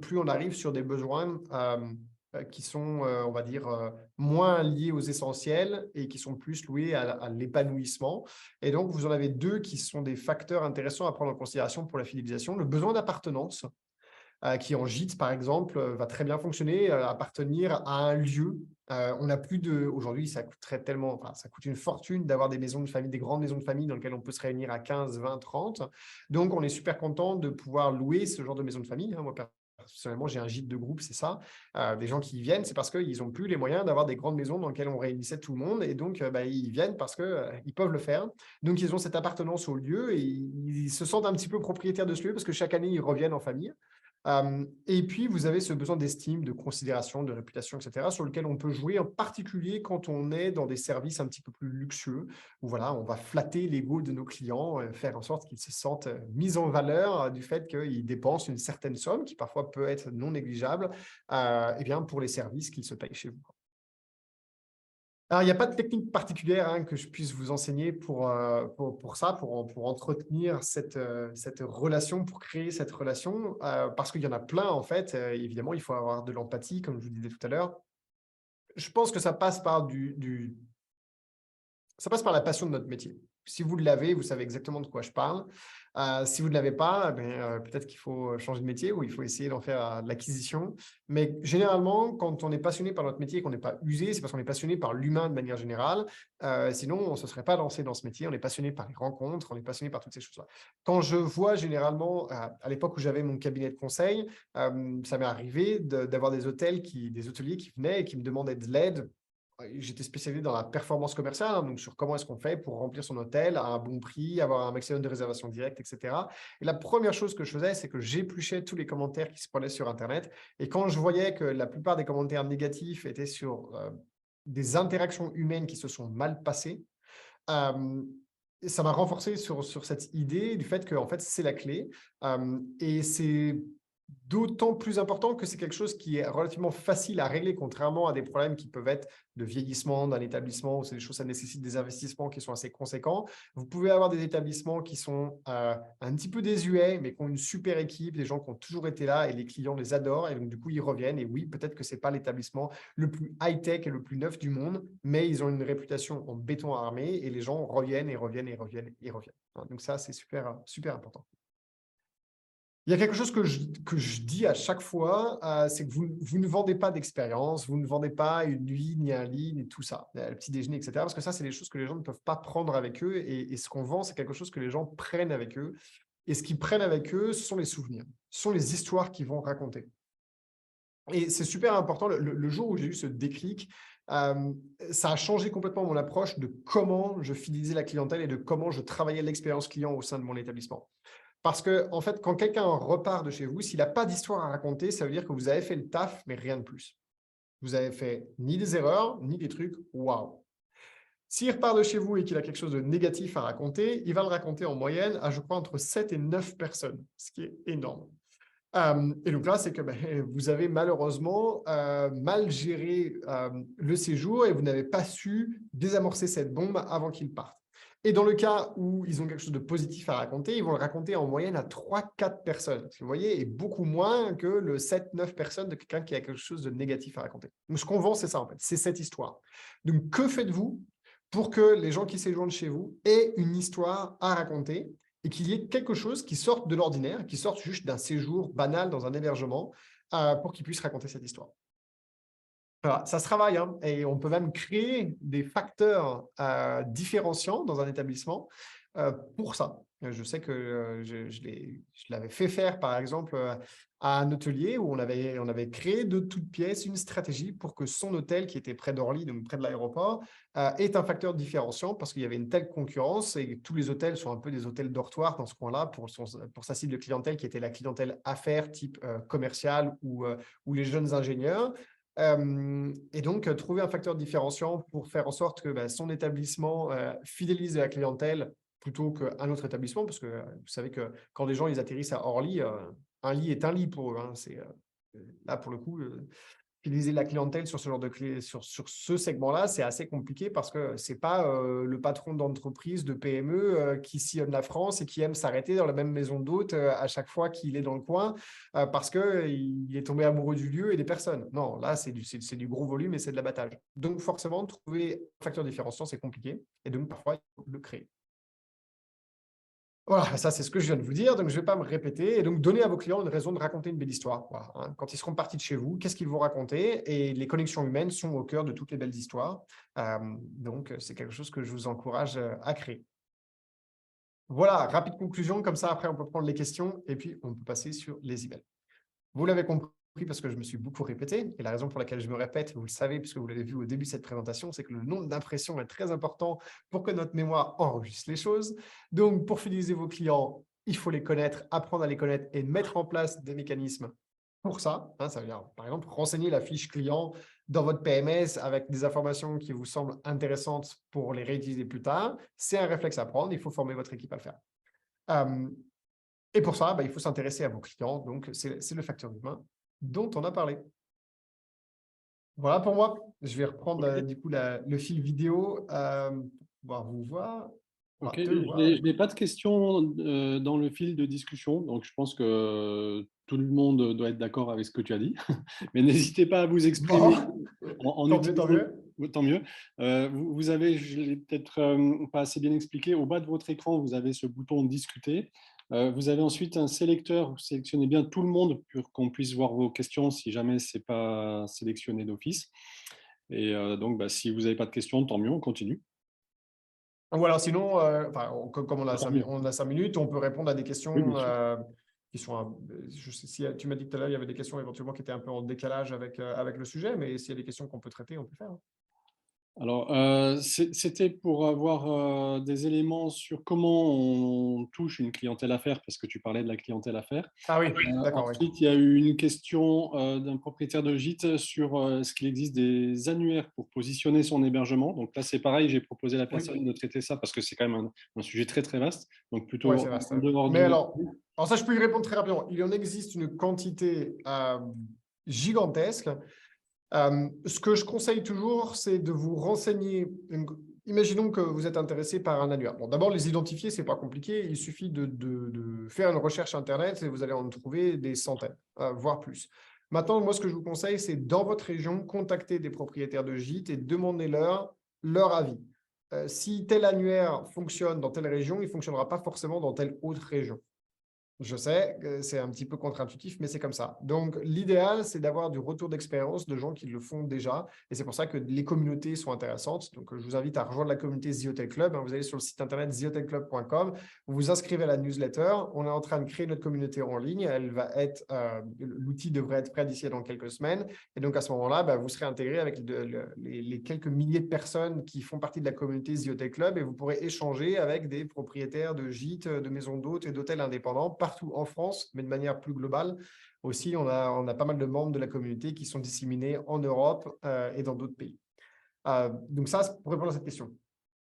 plus on arrive sur des besoins qui sont, on va dire, moins liés aux essentiels et qui sont plus liés à l'épanouissement. Et donc, vous en avez deux qui sont des facteurs intéressants à prendre en considération pour la fidélisation. Le besoin d'appartenance, qui en gîte, par exemple, va très bien fonctionner, appartenir à un lieu. On n'a plus de… Aujourd'hui, ça coûterait tellement… Enfin, ça coûte une fortune d'avoir des maisons de famille, des grandes maisons de famille dans lesquelles on peut se réunir à 15, 20, 30. Donc, on est super content de pouvoir louer ce genre de maison de famille. Moi, personnellement, j'ai un gîte de groupe, c'est ça. Des gens qui y viennent, c'est parce qu'ils n'ont plus les moyens d'avoir des grandes maisons dans lesquelles on réunissait tout le monde. Et donc, ils viennent parce qu'ils peuvent le faire. Donc, ils ont cette appartenance au lieu et ils se sentent un petit peu propriétaires de ce lieu parce que chaque année, ils reviennent en famille. Et puis, vous avez ce besoin d'estime, de considération, de réputation, etc., sur lequel on peut jouer, en particulier quand on est dans des services un petit peu plus luxueux, où voilà, on va flatter l'ego de nos clients, faire en sorte qu'ils se sentent mis en valeur du fait qu'ils dépensent une certaine somme, qui parfois peut être non négligeable, eh bien, pour les services qu'ils se payent chez vous. Alors, il n'y a pas de technique particulière que je puisse vous enseigner pour ça, pour entretenir cette relation, pour créer cette relation, parce qu'il y en a plein, en fait. Évidemment, il faut avoir de l'empathie, comme je vous disais tout à l'heure. Je pense que ça passe par ça passe par la passion de notre métier. Si vous l'avez, vous savez exactement de quoi je parle. Si vous ne l'avez pas, peut-être qu'il faut changer de métier ou il faut essayer d'en faire de l'acquisition. Mais généralement, quand on est passionné par notre métier et qu'on n'est pas usé, c'est parce qu'on est passionné par l'humain de manière générale. Sinon, on ne se serait pas lancé dans ce métier. On est passionné par les rencontres, on est passionné par toutes ces choses-là. Quand je vois généralement, à l'époque où j'avais mon cabinet de conseil, ça m'est arrivé d'avoir des hôteliers qui venaient et qui me demandaient de l'aide. J'étais spécialisé dans la performance commerciale, donc sur comment est-ce qu'on fait pour remplir son hôtel à un bon prix, avoir un maximum de réservations directes, etc. Et la première chose que je faisais, c'est que j'épluchais tous les commentaires qui se prenaient sur Internet. Et quand je voyais que la plupart des commentaires négatifs étaient sur des interactions humaines qui se sont mal passées, ça m'a renforcé sur cette idée du fait que en fait, c'est la clé. Et c'est d'autant plus important que c'est quelque chose qui est relativement facile à régler, contrairement à des problèmes qui peuvent être de vieillissement d'un établissement, où c'est des choses, ça nécessite des investissements qui sont assez conséquents. Vous pouvez avoir des établissements qui sont un petit peu désuets, mais qui ont une super équipe, des gens qui ont toujours été là et les clients les adorent. Et donc, du coup, ils reviennent. Et oui, peut-être que ce n'est pas l'établissement le plus high-tech et le plus neuf du monde, mais ils ont une réputation en béton armé et les gens reviennent et reviennent et reviennent et reviennent. Donc ça, c'est super, super important. Il y a quelque chose que je dis à chaque fois, c'est que vous ne vendez pas d'expérience, vous ne vendez pas une nuit, ni un lit, ni tout ça, le petit déjeuner, etc. Parce que ça, c'est des choses que les gens ne peuvent pas prendre avec eux. Et ce qu'on vend, c'est quelque chose que les gens prennent avec eux. Et ce qu'ils prennent avec eux, ce sont les souvenirs, ce sont les histoires qu'ils vont raconter. Et c'est super important. Le jour où j'ai eu ce déclic, ça a changé complètement mon approche de comment je fidélisais la clientèle et de comment je travaillais l'expérience client au sein de mon établissement. Parce que, en fait, quand quelqu'un repart de chez vous, s'il n'a pas d'histoire à raconter, ça veut dire que vous avez fait le taf, mais rien de plus. Vous avez fait ni des erreurs, ni des trucs waouh. S'il repart de chez vous et qu'il a quelque chose de négatif à raconter, il va le raconter en moyenne à, je crois, entre 7 et 9 personnes, ce qui est énorme. Et donc là, c'est que vous avez malheureusement mal géré le séjour et vous n'avez pas su désamorcer cette bombe avant qu'il parte. Et dans le cas où ils ont quelque chose de positif à raconter, ils vont le raconter en moyenne à 3-4 personnes. Ce que vous voyez, est beaucoup moins que le 7-9 personnes de quelqu'un qui a quelque chose de négatif à raconter. Donc, ce qu'on vend, c'est ça, en fait. C'est cette histoire. Donc, que faites-vous pour que les gens qui séjournent chez vous aient une histoire à raconter et qu'il y ait quelque chose qui sorte de l'ordinaire, qui sorte juste d'un séjour banal dans un hébergement pour qu'ils puissent raconter cette histoire. Voilà, ça se travaille, hein, et on peut même créer des facteurs différenciants dans un établissement pour ça. Je sais que je l'avais fait faire, par exemple, à un hôtelier où on avait créé de toutes pièces une stratégie pour que son hôtel, qui était près d'Orly, donc près de l'aéroport, ait un facteur différenciant parce qu'il y avait une telle concurrence et tous les hôtels sont un peu des hôtels dortoirs dans ce coin-là pour sa cible de clientèle qui était la clientèle affaires type commercial ou les jeunes ingénieurs. Et donc, trouver un facteur différenciant pour faire en sorte que son établissement fidélise la clientèle plutôt qu'un autre établissement, parce que vous savez que quand les gens ils atterrissent à Orly, un lit est un lit pour eux, hein. Là, pour le coup, fidéliser la clientèle sur ce genre de sur ce segment-là, c'est assez compliqué parce que c'est pas le patron d'entreprise de PME qui sillonne la France et qui aime s'arrêter dans la même maison d'hôte à chaque fois qu'il est dans le coin parce qu'il est tombé amoureux du lieu et des personnes. Non, là, c'est du gros volume et c'est de l'abattage. Donc, forcément, trouver un facteur différenciant, c'est compliqué. Et donc, parfois, il faut le créer. Voilà, ça c'est ce que je viens de vous dire, donc je ne vais pas me répéter. Et donc, donner à vos clients une raison de raconter une belle histoire. Voilà, hein. Quand ils seront partis de chez vous, qu'est-ce qu'ils vont raconter? Et les connexions humaines sont au cœur de toutes les belles histoires. Donc, c'est quelque chose que je vous encourage à créer. Voilà, rapide conclusion, comme ça après on peut prendre les questions et puis on peut passer sur les emails. Vous l'avez compris parce que je me suis beaucoup répété. Et la raison pour laquelle je me répète, vous le savez, puisque vous l'avez vu au début de cette présentation, c'est que le nombre d'impressions est très important pour que notre mémoire enregistre les choses. Donc, pour fidéliser vos clients, il faut les connaître, apprendre à les connaître et mettre en place des mécanismes pour ça. Hein, ça veut dire, par exemple, renseigner la fiche client dans votre PMS avec des informations qui vous semblent intéressantes pour les réutiliser plus tard. C'est un réflexe à prendre. Il faut former votre équipe à le faire. Et pour ça, il faut s'intéresser à vos clients. Donc, c'est le facteur humain dont on a parlé. Voilà pour moi. Je vais reprendre du coup le fil vidéo pour pouvoir vous voir. Ok, Te voir. je n'ai pas de questions dans le fil de discussion, donc je pense que tout le monde doit être d'accord avec ce que tu as dit. Mais n'hésitez pas à vous exprimer Bon, en tant mieux, tant utilisant, mieux. tant mieux. Vous avez, je ne l'ai peut-être pas assez bien expliqué, au bas de votre écran, vous avez ce bouton discuter. Vous avez ensuite un sélecteur, vous sélectionnez bien tout le monde pour qu'on puisse voir vos questions si jamais ce n'est pas sélectionné d'office. Et donc, si vous n'avez pas de questions, tant mieux, on continue. Ou alors sinon, comme on a Tant 5, mieux. on a 5 minutes, on peut répondre à des Oui, bien questions sûr. qui sont… je sais, si tu m'as dit tout à l'heure, il y avait des questions éventuellement qui étaient un peu en décalage avec le sujet, mais s'il y a des questions qu'on peut traiter, on peut faire, hein. Alors, c'était pour avoir des éléments sur comment on touche une clientèle affaires, parce que tu parlais de la clientèle affaires. Ah oui, d'accord, oui. Ensuite, il y a eu une question d'un propriétaire de gîte sur ce qu'il existe des annuaires pour positionner son hébergement. Donc là, c'est pareil, j'ai proposé à la Oui, personne de traiter ça parce que c'est quand même un sujet très, très vaste. Donc ouais, plutôt c'est vaste. en dehors Mais du… alors ça, je peux y répondre très rapidement. Il en existe une quantité gigantesque. Ce que je conseille toujours, c'est de vous renseigner. Imaginons que vous êtes intéressé par un annuaire. Bon, d'abord, les identifier, c'est pas compliqué. Il suffit de faire une recherche Internet et vous allez en trouver des centaines, voire plus. Maintenant, moi, ce que je vous conseille, c'est dans votre région, contacter des propriétaires de gîtes et demandez-leur leur avis. Si tel annuaire fonctionne dans telle région, il ne fonctionnera pas forcément dans telle autre région. Je sais que c'est un petit peu contre-intuitif, mais c'est comme ça. Donc, l'idéal, c'est d'avoir du retour d'expérience de gens qui le font déjà. Et c'est pour ça que les communautés sont intéressantes. Donc, je vous invite à rejoindre la communauté The Hotel Club. Vous allez sur le site internet thehotelclub.com. Vous vous inscrivez à la newsletter. On est en train de créer notre communauté en ligne. Elle va être, l'outil devrait être prêt d'ici dans quelques semaines. Et donc, à ce moment-là, vous serez intégré avec les quelques milliers de personnes qui font partie de la communauté The Hotel Club et vous pourrez échanger avec des propriétaires de gîtes, de maisons d'hôtes et d'hôtels indépendants partout en France, mais de manière plus globale. Aussi, on a pas mal de membres de la communauté qui sont disséminés en Europe et dans d'autres pays. Donc ça, c'est pour répondre à cette question.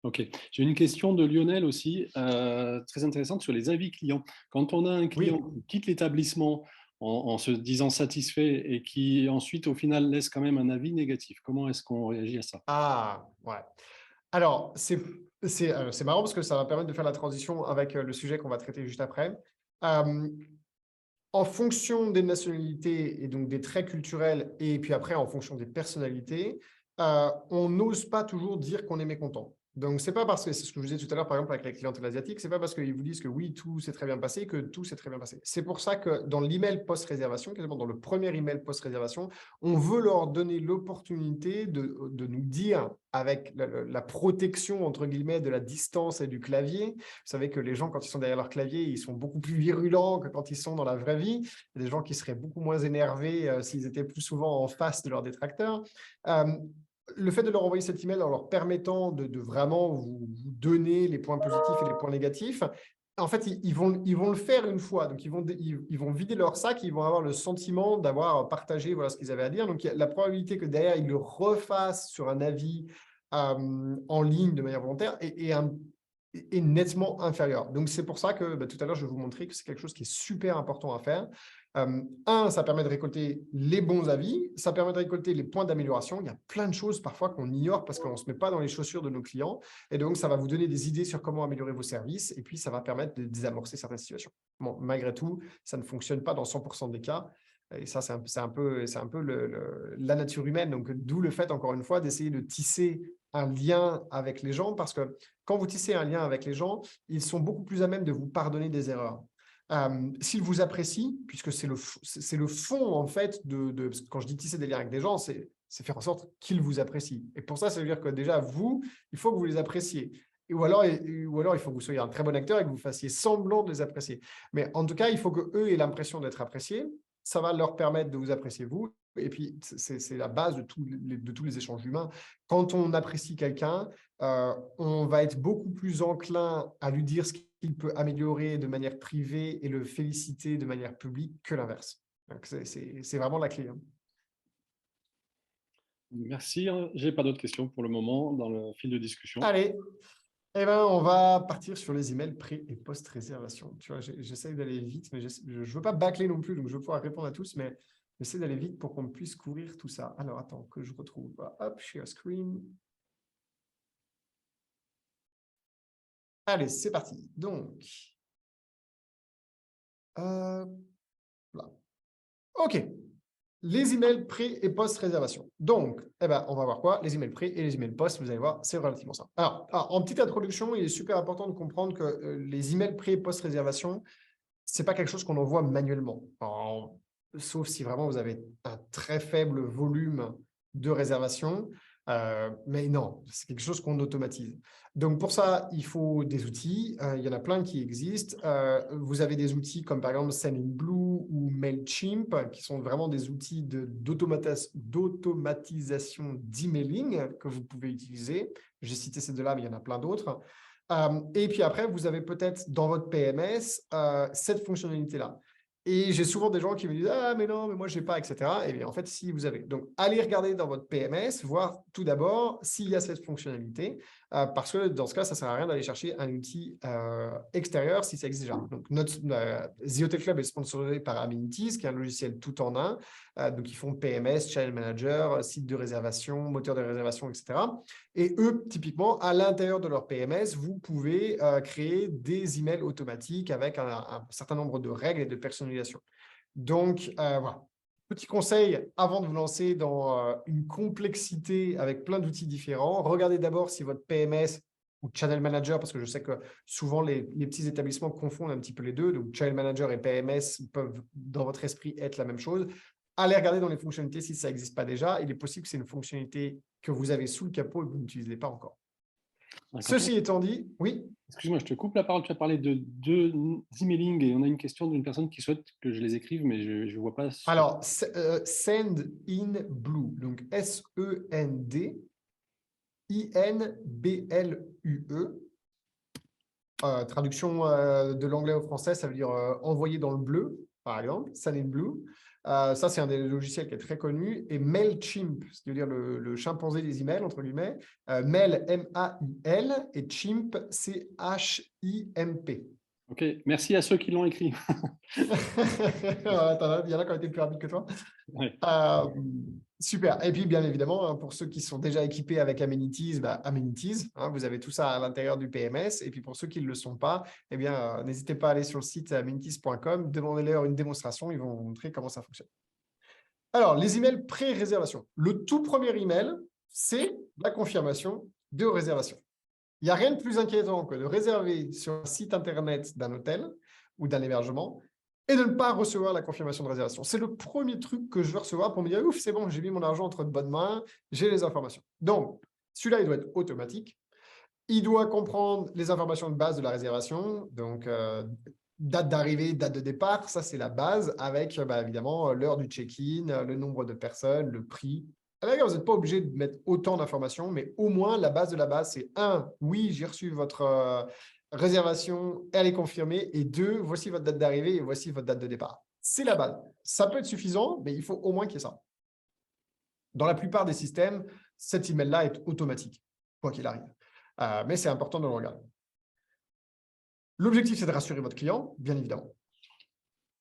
Ok. J'ai une question de Lionel aussi, très intéressante sur les avis clients. Quand on a un client Oui. qui quitte l'établissement en se disant satisfait et qui ensuite, au final, laisse quand même un avis négatif, comment est-ce qu'on réagit à ça? Ah, ouais. Alors, C'est marrant parce que ça va permettre de faire la transition avec le sujet qu'on va traiter juste après. Euh, En fonction des nationalités et donc des traits culturels, et puis après en fonction des personnalités, on n'ose pas toujours dire qu'on est mécontent. Donc, c'est pas parce que, c'est ce que je vous disais tout à l'heure, par exemple, avec la clientèle asiatique, c'est pas parce qu'ils vous disent que oui, tout s'est très bien passé, que tout s'est très bien passé. C'est pour ça que dans l'email post-réservation, quasiment dans le premier email post-réservation, on veut leur donner l'opportunité de nous dire, avec la protection, entre guillemets, de la distance et du clavier. Vous savez que les gens, quand ils sont derrière leur clavier, ils sont beaucoup plus virulents que quand ils sont dans la vraie vie. Il y a des gens qui seraient beaucoup moins énervés s'ils étaient plus souvent en face de leurs détracteurs. Euh, le fait de leur envoyer cet email en leur permettant de vraiment vous donner les points positifs et les points négatifs, en fait, ils vont le faire une fois. Donc, ils vont vider leur sac, ils vont avoir le sentiment d'avoir partagé voilà, ce qu'ils avaient à dire. Donc, il y a la probabilité que derrière, ils le refassent sur un avis en ligne de manière volontaire est nettement inférieure. Donc, c'est pour ça que tout à l'heure, je vais vous montrer que c'est quelque chose qui est super important à faire. Ça permet de récolter les bons avis, ça permet de récolter les points d'amélioration. Il y a plein de choses parfois qu'on ignore parce qu'on ne se met pas dans les chaussures de nos clients. Et donc, ça va vous donner des idées sur comment améliorer vos services et puis ça va permettre de désamorcer certaines situations. Bon, malgré tout, ça ne fonctionne pas dans 100% des cas. Et ça, c'est un peu la nature humaine. Donc, d'où le fait, encore une fois, d'essayer de tisser un lien avec les gens parce que quand vous tissez un lien avec les gens, ils sont beaucoup plus à même de vous pardonner des erreurs. S'ils vous apprécient, puisque c'est le fond, en fait, quand je dis tisser des liens avec des gens, c'est faire en sorte qu'ils vous apprécient. Et pour ça veut dire que déjà, vous, il faut que vous les appréciez. Ou alors, il faut que vous soyez un très bon acteur et que vous fassiez semblant de les apprécier. Mais en tout cas, il faut qu'eux aient l'impression d'être appréciés. Ça va leur permettre de vous apprécier, vous. Et puis, c'est la base de tous les échanges humains. Quand on apprécie quelqu'un, on va être beaucoup plus enclin à lui dire ce qu'il peut améliorer de manière privée et le féliciter de manière publique que l'inverse. Donc, c'est vraiment la clé. Merci. Je n'ai pas d'autres questions pour le moment dans le fil de discussion. Allez, on va partir sur les emails pré- et post-réservation. Tu vois, j'essaie d'aller vite, mais je ne veux pas bâcler non plus, donc je veux pouvoir répondre à tous, mais j'essaie d'aller vite pour qu'on puisse couvrir tout ça. Alors, attends, que je retrouve. Hop, share screen. Allez, c'est parti. Donc, là. OK. Les emails pré- et post-réservation. Donc, on va voir quoi? Les emails pré et les emails post, vous allez voir, c'est relativement simple. Alors, en petite introduction, il est super important de comprendre que les emails pré et post-réservation, ce n'est pas quelque chose qu'on envoie manuellement. Sauf si vraiment vous avez un très faible volume de réservation. Mais non, c'est quelque chose qu'on automatise. Donc, pour ça, il faut des outils. Il y en a plein qui existent. Vous avez des outils comme par exemple Sendinblue ou Mailchimp, qui sont vraiment des outils d'automatisation d'emailing que vous pouvez utiliser. J'ai cité ces deux-là, mais il y en a plein d'autres. Et puis après, vous avez peut-être dans votre PMS cette fonctionnalité-là. Et j'ai souvent des gens qui me disent « Ah, mais non, mais moi, je n'ai pas, etc. » Et bien, en fait, si vous avez. Donc, allez regarder dans votre PMS, voir tout d'abord s'il y a cette fonctionnalité, parce que dans ce cas, ça ne sert à rien d'aller chercher un outil extérieur si ça existe déjà. Donc, The Hotel Club est sponsorisé par Amenities, qui est un logiciel tout en un. Donc, ils font PMS, Channel Manager, site de réservation, moteur de réservation, etc. Et eux, typiquement, à l'intérieur de leur PMS, vous pouvez créer des emails automatiques avec un certain nombre de règles et de personnalisation. Donc, voilà. Petit conseil, avant de vous lancer dans une complexité avec plein d'outils différents, regardez d'abord si votre PMS ou Channel Manager, parce que je sais que souvent les petits établissements confondent un petit peu les deux, donc Channel Manager et PMS peuvent, dans votre esprit, être la même chose. Allez regarder dans les fonctionnalités si ça n'existe pas déjà. Il est possible que c'est une fonctionnalité que vous avez sous le capot et que vous n'utilisez pas encore. Ceci étant dit, oui. Excuse-moi, je te coupe la parole. Tu as parlé de deux emailing et on a une question d'une personne qui souhaite que je les écrive, mais je ne vois pas. Alors, Sendinblue, donc Sendinblue. Traduction de l'anglais au français, ça veut dire envoyer dans le bleu, par exemple, Sendinblue. Ça, c'est un des logiciels qui est très connu. Et Mailchimp, c'est-à-dire le chimpanzé des emails, entre guillemets. Mail, M-A-I-L, et Chimp, C-H-I-M-P. OK, merci à ceux qui l'ont écrit. Il y en a qui ont été plus rapides que toi. Ouais. Super. Et puis, bien évidemment, hein, pour ceux qui sont déjà équipés avec Amenities, Amenities, hein, vous avez tout ça à l'intérieur du PMS. Et puis, pour ceux qui ne le sont pas, eh bien, n'hésitez pas à aller sur le site amenities.com, demandez-leur une démonstration, ils vont vous montrer comment ça fonctionne. Alors, les emails pré-réservation. Le tout premier email, c'est la confirmation de réservation. Il n'y a rien de plus inquiétant que de réserver sur un site internet d'un hôtel ou d'un hébergement et de ne pas recevoir la confirmation de réservation. C'est le premier truc que je veux recevoir pour me dire « Ouf, c'est bon, j'ai mis mon argent entre de bonnes mains, j'ai les informations. » Donc, celui-là, il doit être automatique. Il doit comprendre les informations de base de la réservation, donc date d'arrivée, date de départ, ça c'est la base, avec évidemment l'heure du check-in, le nombre de personnes, le prix. D'ailleurs, vous n'êtes pas obligé de mettre autant d'informations, mais au moins la base de la base, c'est 1, oui, j'ai reçu votre réservation, elle est confirmée, et 2, voici votre date d'arrivée et voici votre date de départ. C'est la base. Ça peut être suffisant, mais il faut au moins qu'il y ait ça. Dans la plupart des systèmes, cet email-là est automatique, quoi qu'il arrive. Mais c'est important de le regarder. L'objectif, c'est de rassurer votre client, bien évidemment.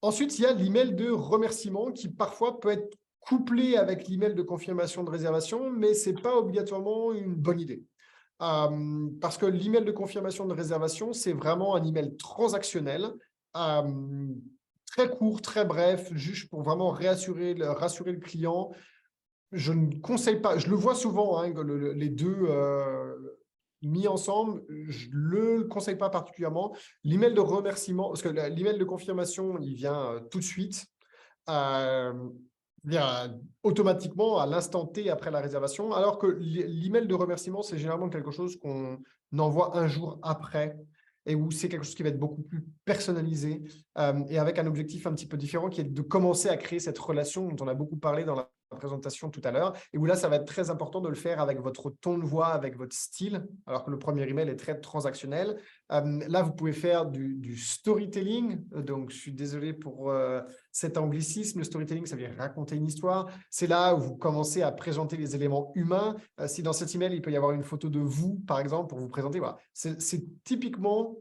Ensuite, il y a l'email de remerciement qui parfois peut être couplé avec l'email de confirmation de réservation, mais ce n'est pas obligatoirement une bonne idée. Parce que l'email de confirmation de réservation, c'est vraiment un email transactionnel, très court, très bref, juste pour vraiment rassurer le client. Je ne conseille pas, je le vois souvent, hein, les deux mis ensemble, je ne le conseille pas particulièrement. L'email de remerciement, parce que l'email de confirmation, il vient tout de suite, automatiquement à l'instant T après la réservation, alors que l'email de remerciement, c'est généralement quelque chose qu'on envoie un jour après et où c'est quelque chose qui va être beaucoup plus personnalisé et avec un objectif un petit peu différent qui est de commencer à créer cette relation dont on a beaucoup parlé dans la présentation tout à l'heure, et où là, ça va être très important de le faire avec votre ton de voix, avec votre style, alors que le premier email est très transactionnel. Là, vous pouvez faire du storytelling, donc je suis désolé pour cet anglicisme. Le storytelling, ça veut dire raconter une histoire. C'est là où vous commencez à présenter les éléments humains. Si dans cet email, il peut y avoir une photo de vous, par exemple, pour vous présenter, voilà. C'est typiquement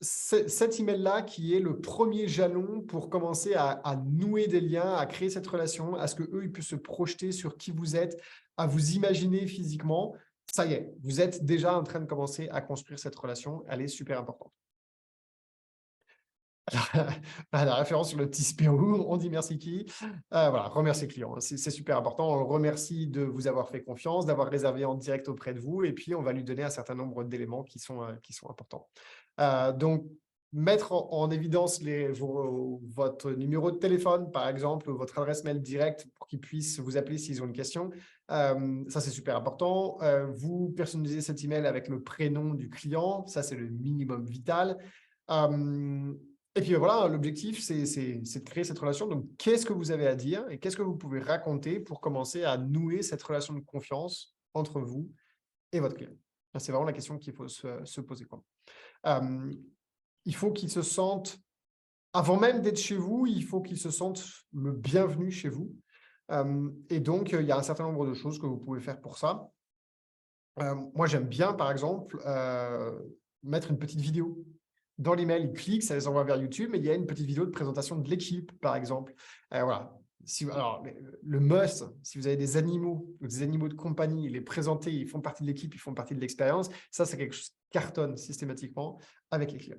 cet email-là qui est le premier jalon pour commencer à nouer des liens, à créer cette relation, à ce qu'eux, ils puissent se projeter sur qui vous êtes, à vous imaginer physiquement. Ça y est, vous êtes déjà en train de commencer à construire cette relation. Elle est super importante. La référence sur le petit Spirou, on dit merci qui voilà, remercier le client, c'est super important. On le remercie de vous avoir fait confiance, d'avoir réservé en direct auprès de vous, et puis on va lui donner un certain nombre d'éléments qui sont importants. Donc, mettre en évidence votre numéro de téléphone, par exemple, votre adresse mail directe pour qu'ils puissent vous appeler s'ils ont une question. Ça, c'est super important. Vous personnalisez cet email avec le prénom du client. Ça, c'est le minimum vital. Et puis voilà, l'objectif, c'est de créer cette relation. Donc, qu'est-ce que vous avez à dire et qu'est-ce que vous pouvez raconter pour commencer à nouer cette relation de confiance entre vous et votre client? C'est vraiment la question qu'il faut se poser. Il faut qu'ils se sentent, avant même d'être chez vous, il faut qu'ils se sentent le bienvenu chez vous. Et donc, il y a un certain nombre de choses que vous pouvez faire pour ça. Moi, j'aime bien, par exemple, mettre une petite vidéo. Dans l'email, ils cliquent, ça les envoie vers YouTube, mais il y a une petite vidéo de présentation de l'équipe, par exemple. Voilà. Alors, le must, si vous avez des animaux de compagnie, les présenter, ils font partie de l'équipe, ils font partie de l'expérience, ça, c'est quelque chose qui cartonne systématiquement avec les clients.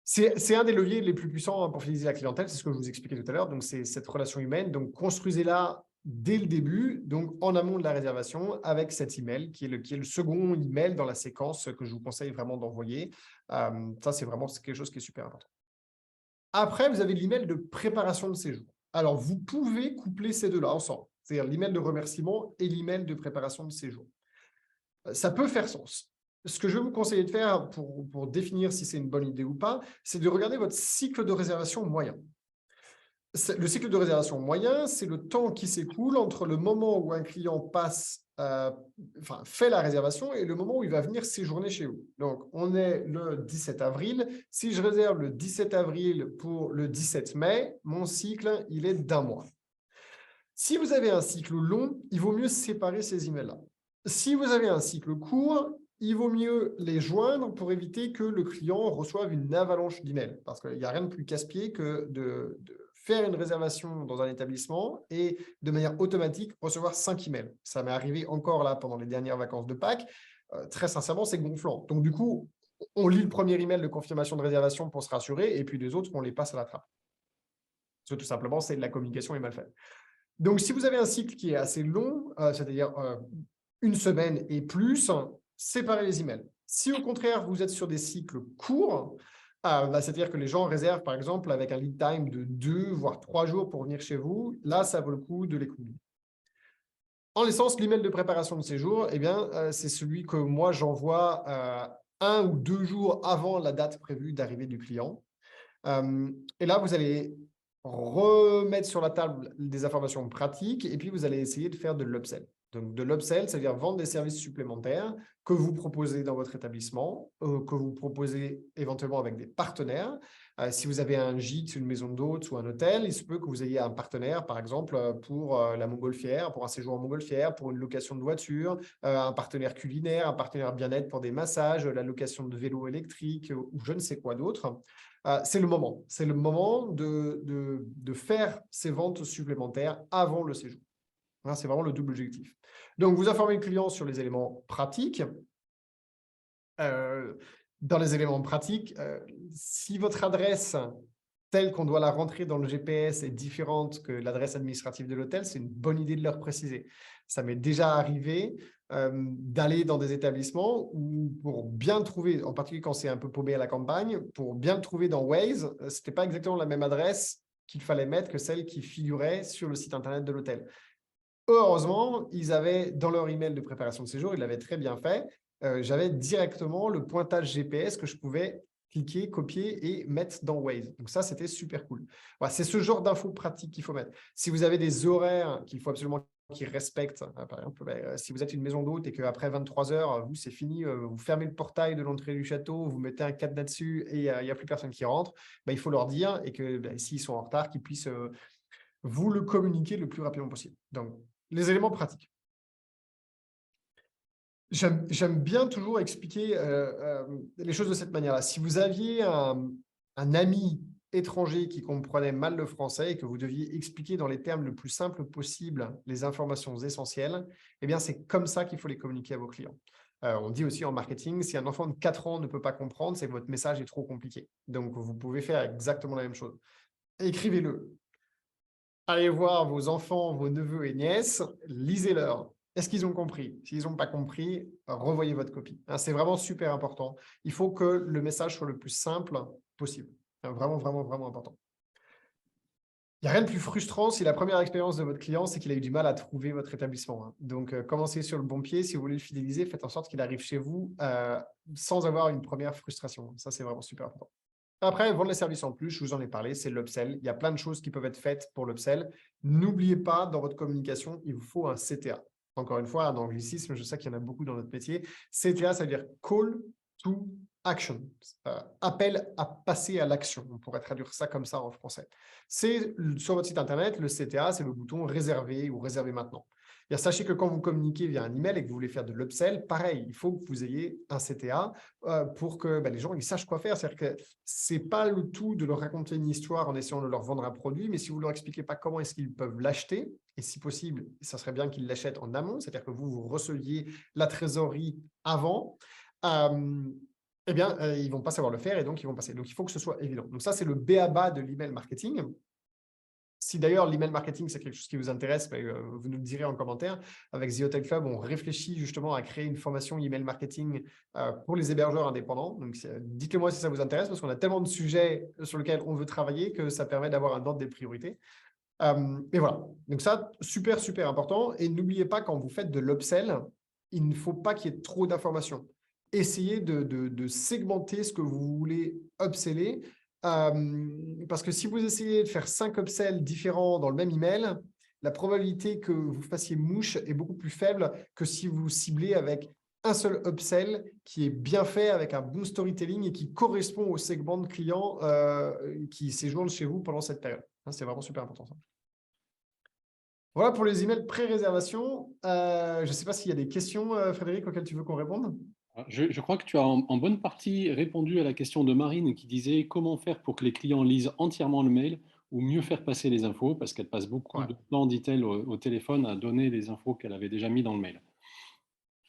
C'est un des leviers les plus puissants pour fidéliser la clientèle, c'est ce que je vous expliquais tout à l'heure. Donc, c'est cette relation humaine. Donc, construisez-la dès le début, donc en amont de la réservation, avec cet email, qui est le second email dans la séquence que je vous conseille vraiment d'envoyer. Ça, c'est vraiment quelque chose qui est super important. Après, vous avez l'email de préparation de séjour. Alors, vous pouvez coupler ces deux-là ensemble, c'est-à-dire l'email de remerciement et l'email de préparation de séjour. Ça peut faire sens. Ce que je vais vous conseiller de faire pour définir si c'est une bonne idée ou pas, c'est de regarder votre cycle de réservation moyen. Le cycle de réservation moyen, c'est le temps qui s'écoule entre le moment où un client fait la réservation et le moment où il va venir séjourner chez vous. Donc, on est le 17 avril. Si je réserve le 17 avril pour le 17 mai, mon cycle, il est d'1 mois. Si vous avez un cycle long, il vaut mieux séparer ces emails-là. Si vous avez un cycle court, il vaut mieux les joindre pour éviter que le client reçoive une avalanche d'emails. Parce qu'il n'y a rien de plus casse-pied que de faire une réservation dans un établissement et de manière automatique recevoir 5 emails. Ça m'est arrivé encore là pendant les dernières vacances de Pâques. Très sincèrement, c'est gonflant. Donc, du coup, on lit le premier email de confirmation de réservation pour se rassurer et puis les autres, on les passe à la trappe. Parce que tout simplement, c'est la communication est mal faite. Donc, si vous avez un cycle qui est assez long, c'est-à-dire une semaine et plus, séparez les emails. Si au contraire, vous êtes sur des cycles courts, c'est-à-dire que les gens réservent, par exemple, avec un lead time de 2 voire 3 jours pour venir chez vous, là, ça vaut le coup de les combiner. En l'essence, l'email de préparation de séjour, eh bien, c'est celui que moi, j'envoie 1 ou 2 jours avant la date prévue d'arrivée du client. Et là, vous allez remettre sur la table des informations pratiques et puis vous allez essayer de faire de l'upsell. Donc, de l'upsell, c'est-à-dire vendre des services supplémentaires que vous proposez dans votre établissement, que vous proposez éventuellement avec des partenaires. Si vous avez un gîte, une maison d'hôtes ou un hôtel, il se peut que vous ayez un partenaire, par exemple, pour la montgolfière, pour un séjour en montgolfière, pour une location de voiture, un partenaire culinaire, un partenaire bien-être pour des massages, la location de vélos électriques ou je ne sais quoi d'autre. C'est le moment. C'est le moment de faire ces ventes supplémentaires avant le séjour. C'est vraiment le double objectif. Donc, vous informez le client sur les éléments pratiques. Dans les éléments pratiques, si votre adresse telle qu'on doit la rentrer dans le GPS est différente que l'adresse administrative de l'hôtel, c'est une bonne idée de leur préciser. Ça m'est déjà arrivé d'aller dans des établissements où pour bien le trouver, en particulier quand c'est un peu paumé à la campagne, pour bien le trouver dans Waze, ce n'était pas exactement la même adresse qu'il fallait mettre que celle qui figurait sur le site internet de l'hôtel. Heureusement, ils avaient dans leur email de préparation de séjour, ils l'avaient très bien fait. J'avais directement le pointage GPS que je pouvais cliquer, copier et mettre dans Waze. Donc ça, c'était super cool. Voilà, c'est ce genre d'infos pratiques qu'il faut mettre. Si vous avez des horaires qu'il faut absolument qu'ils respectent, par exemple, si vous êtes une maison d'hôte et qu'après 23 heures, vous, c'est fini, vous fermez le portail de l'entrée du château, vous mettez un cadenas dessus et il n'y a plus personne qui rentre, il faut leur dire et que s'ils sont en retard, qu'ils puissent vous le communiquer le plus rapidement possible. Donc, les éléments pratiques. J'aime bien toujours expliquer les choses de cette manière-là. Si vous aviez un ami étranger qui comprenait mal le français et que vous deviez expliquer dans les termes le plus simples possible les informations essentielles, eh bien, c'est comme ça qu'il faut les communiquer à vos clients. On dit aussi en marketing, si un enfant de 4 ans ne peut pas comprendre, c'est que votre message est trop compliqué. Donc, vous pouvez faire exactement la même chose. Écrivez-le. Allez voir vos enfants, vos neveux et nièces, lisez-leur. Est-ce qu'ils ont compris? S'ils n'ont pas compris, revoyez votre copie. C'est vraiment super important. Il faut que le message soit le plus simple possible. Vraiment, vraiment, vraiment important. Il n'y a rien de plus frustrant si la première expérience de votre client, c'est qu'il a eu du mal à trouver votre établissement. Donc, commencez sur le bon pied. Si vous voulez le fidéliser, faites en sorte qu'il arrive chez vous sans avoir une première frustration. Ça, c'est vraiment super important. Après, vendre les services en plus, je vous en ai parlé, c'est l'upsell. Il y a plein de choses qui peuvent être faites pour l'upsell. N'oubliez pas, dans votre communication, il vous faut un CTA. Encore une fois, un anglicisme, je sais qu'il y en a beaucoup dans notre métier. CTA, ça veut dire Call to Action. Appel à passer à l'action. On pourrait traduire ça comme ça en français. C'est sur votre site Internet, le CTA, c'est le bouton réserver ou réserver maintenant. Sachez que quand vous communiquez via un email et que vous voulez faire de l'upsell, pareil, il faut que vous ayez un CTA pour que les gens ils sachent quoi faire. C'est-à-dire que ce n'est pas le tout de leur raconter une histoire en essayant de leur vendre un produit, mais si vous ne leur expliquez pas comment est-ce qu'ils peuvent l'acheter, et si possible, ça serait bien qu'ils l'achètent en amont, c'est-à-dire que vous receviez la trésorerie avant, ils ne vont pas savoir le faire et donc ils vont passer. Donc, il faut que ce soit évident. Donc, ça, c'est le b.a.-ba de l'email marketing. Si d'ailleurs l'email marketing, c'est quelque chose qui vous intéresse, vous nous le direz en commentaire. Avec The Hotel Club, on réfléchit justement à créer une formation email marketing pour les hébergeurs indépendants. Donc, dites-le moi si ça vous intéresse, parce qu'on a tellement de sujets sur lesquels on veut travailler que ça permet d'avoir un ordre des priorités. Et voilà. Donc ça, super, super important. Et n'oubliez pas, quand vous faites de l'upsell, il ne faut pas qu'il y ait trop d'informations. Essayez de segmenter ce que vous voulez upseller. Parce que si vous essayez de faire 5 upsells différents dans le même email, la probabilité que vous fassiez mouche est beaucoup plus faible que si vous ciblez avec un seul upsell qui est bien fait, avec un bon storytelling et qui correspond au segment de clients qui séjournent chez vous pendant cette période. C'est vraiment super important ça. Voilà pour les emails pré-réservation. Je ne sais pas s'il y a des questions, Frédéric, auxquelles tu veux qu'on réponde. Je crois que tu as en bonne partie répondu à la question de Marine qui disait comment faire pour que les clients lisent entièrement le mail ou mieux faire passer les infos parce qu'elle passe beaucoup Ouais. de temps, dit-elle, au téléphone à donner les infos qu'elle avait déjà mis dans le mail.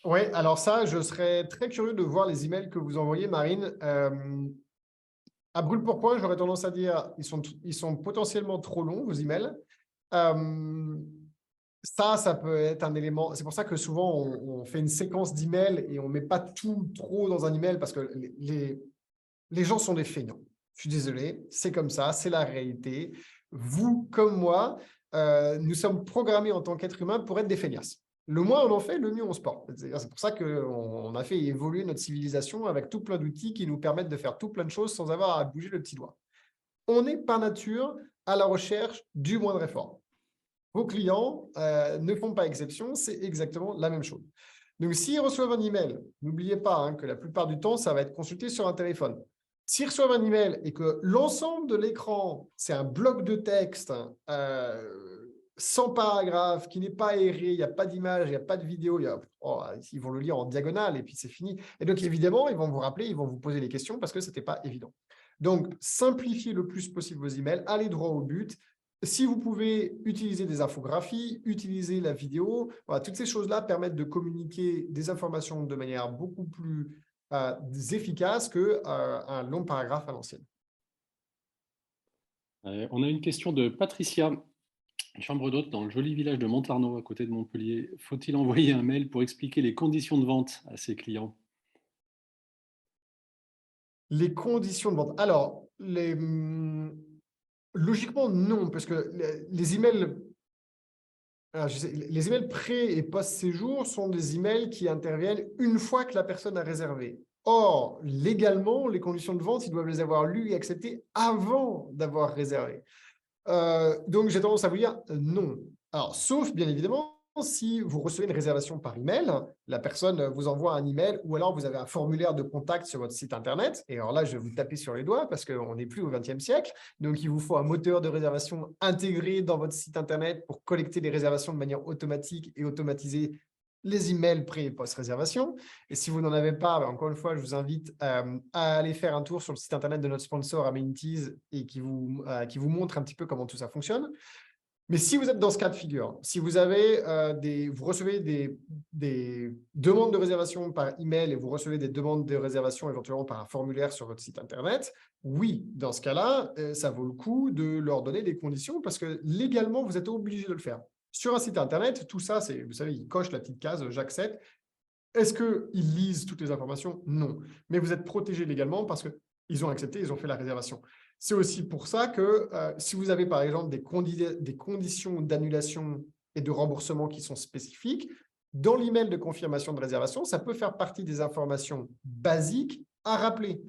Oui, alors ça, je serais très curieux de voir les emails que vous envoyez, Marine. À brûle pour point, j'aurais tendance à dire ils sont potentiellement trop longs, vos emails. Euh, ça peut être un élément. C'est pour ça que souvent, on fait une séquence d'emails et on ne met pas tout trop dans un email parce que les gens sont des feignants. Je suis désolé, c'est comme ça, c'est la réalité. Vous, comme moi, nous sommes programmés en tant qu'être humain pour être des feignasses. Le moins on en fait, le mieux on se porte. C'est pour ça qu'on a fait évoluer notre civilisation avec tout plein d'outils qui nous permettent de faire tout plein de choses sans avoir à bouger le petit doigt. On est par nature à la recherche du moindre effort. Vos clients ne font pas exception, c'est exactement la même chose. Donc, s'ils reçoivent un email, n'oubliez pas que la plupart du temps, ça va être consulté sur un téléphone. S'ils reçoivent un email et que l'ensemble de l'écran, c'est un bloc de texte sans paragraphe, qui n'est pas aéré, il n'y a pas d'image, il n'y a pas de vidéo, ils vont le lire en diagonale et puis c'est fini. Et donc, évidemment, ils vont vous rappeler, ils vont vous poser des questions parce que ce n'était pas évident. Donc, simplifiez le plus possible vos emails, allez droit au but. Si vous pouvez utiliser des infographies, utiliser la vidéo, voilà, toutes ces choses-là permettent de communiquer des informations de manière beaucoup plus efficace qu'un long paragraphe à l'ancienne. On a une question de Patricia, chambre d'hôte dans le joli village de Montarnot à côté de Montpellier. Faut-il envoyer un mail pour expliquer les conditions de vente à ses clients? Les conditions de vente. Alors, logiquement, non, parce que les emails, les emails pré- et post-séjour sont des emails qui interviennent une fois que la personne a réservé. Or, légalement, les conditions de vente, ils doivent les avoir lues et acceptées avant d'avoir réservé. Donc, j'ai tendance à vous dire non. Alors, sauf bien évidemment, si vous recevez une réservation par email, la personne vous envoie un email ou alors vous avez un formulaire de contact sur votre site internet. Et alors là, je vais vous taper sur les doigts parce qu'on n'est plus au XXe siècle. Donc, il vous faut un moteur de réservation intégré dans votre site internet pour collecter les réservations de manière automatique et automatiser les emails pré- et post-réservation. Et si vous n'en avez pas, encore une fois, je vous invite à aller faire un tour sur le site internet de notre sponsor Amenities et qui vous montre un petit peu comment tout ça fonctionne. Mais si vous êtes dans ce cas de figure, si vous avez vous recevez des demandes de réservation par email et vous recevez des demandes de réservation éventuellement par un formulaire sur votre site internet, oui, dans ce cas-là, ça vaut le coup de leur donner des conditions parce que légalement, vous êtes obligé de le faire. Sur un site internet, tout ça, c'est, vous savez, ils cochent la petite case j'accepte. Est-ce qu'ils lisent toutes les informations? Non. Mais vous êtes protégé légalement parce qu'ils ont accepté, ils ont fait la réservation. C'est aussi pour ça que si vous avez par exemple des conditions d'annulation et de remboursement qui sont spécifiques, dans l'email de confirmation de réservation, ça peut faire partie des informations basiques à rappeler.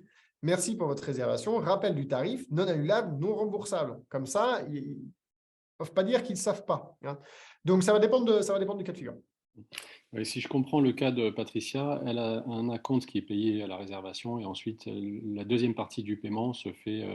Merci pour votre réservation. Rappel du tarif, non annulable, non remboursable. Comme ça, ils ne peuvent pas dire qu'ils ne savent pas. Donc, ça va dépendre du cas de figure. Oui, si je comprends le cas de Patricia, elle a un acompte qui est payé à la réservation et ensuite la deuxième partie du paiement se fait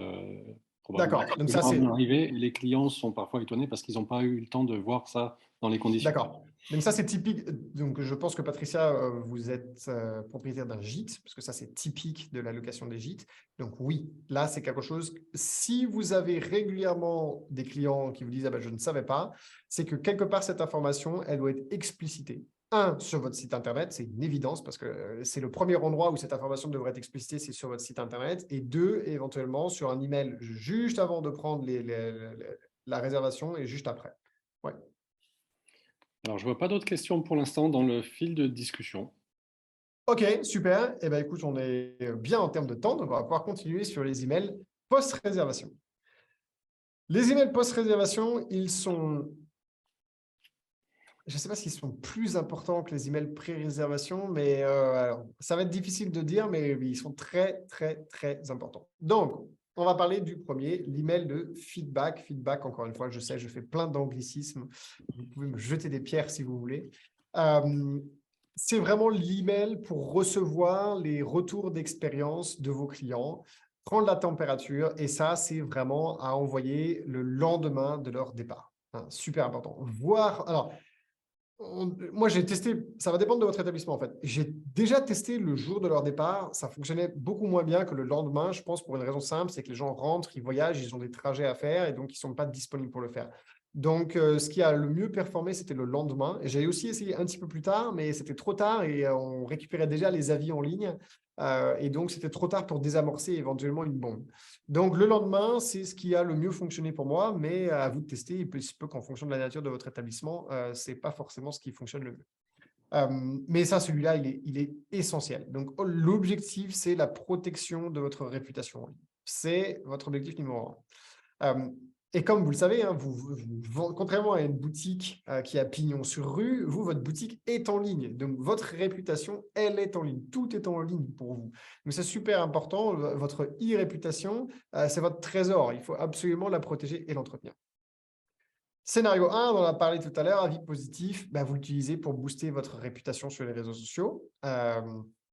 probablement D'accord. Donc, ça, avant c'est d'arriver. Et les clients sont parfois étonnés parce qu'ils n'ont pas eu le temps de voir ça dans les conditions. D'accord. Donc ça, c'est typique. Donc, je pense que Patricia, vous êtes propriétaire d'un gîte, parce que ça, c'est typique de la location des gîtes. Donc oui, là, c'est quelque chose. Si vous avez régulièrement des clients qui vous disent, ah ben, je ne savais pas, c'est que quelque part, cette information, elle doit être explicitée. Un, sur votre site Internet, c'est une évidence, parce que c'est le premier endroit où cette information devrait être explicitée, c'est sur votre site Internet. Et deux, éventuellement, sur un email juste avant de prendre la réservation et juste après. Ouais. Alors, je vois pas d'autres questions pour l'instant dans le fil de discussion. Ok, super. Eh bien, écoute, on est bien en termes de temps, donc on va pouvoir continuer sur les emails post-réservation. Les emails post-réservation, ils sont, je ne sais pas s'ils sont plus importants que les emails pré-réservation, mais alors, ça va être difficile de dire, mais ils sont très, très, très importants. Donc, on va parler du premier, l'email de feedback. Feedback, encore une fois, je sais, je fais plein d'anglicismes. Vous pouvez me jeter des pierres si vous voulez. C'est vraiment l'email pour recevoir les retours d'expérience de vos clients, prendre la température, et ça, c'est vraiment à envoyer le lendemain de leur départ. Super important. Alors, Moi, j'ai testé, ça va dépendre de votre établissement en fait. J'ai déjà testé le jour de leur départ, ça fonctionnait beaucoup moins bien que le lendemain, je pense pour une raison simple, c'est que les gens rentrent, ils voyagent, ils ont des trajets à faire et donc ils ne sont pas disponibles pour le faire. Donc, ce qui a le mieux performé, c'était le lendemain. Et j'ai aussi essayé un petit peu plus tard, mais c'était trop tard et on récupérait déjà les avis en ligne. Et donc, c'était trop tard pour désamorcer éventuellement une bombe. Donc, le lendemain, c'est ce qui a le mieux fonctionné pour moi, mais à vous de tester. Il se peut qu'en fonction de la nature de votre établissement, ce n'est pas forcément ce qui fonctionne le mieux. Mais ça, celui-là, il est essentiel. Donc, l'objectif, c'est la protection de votre réputation en ligne. C'est votre objectif numéro un. Et comme vous le savez, hein, contrairement à une boutique qui a pignon sur rue, votre boutique est en ligne. Donc, votre réputation, elle est en ligne. Tout est en ligne pour vous. Donc, c'est super important. Votre e-réputation, c'est votre trésor. Il faut absolument la protéger et l'entretenir. Scénario 1, on en a parlé tout à l'heure, avis positif, vous l'utilisez pour booster votre réputation sur les réseaux sociaux.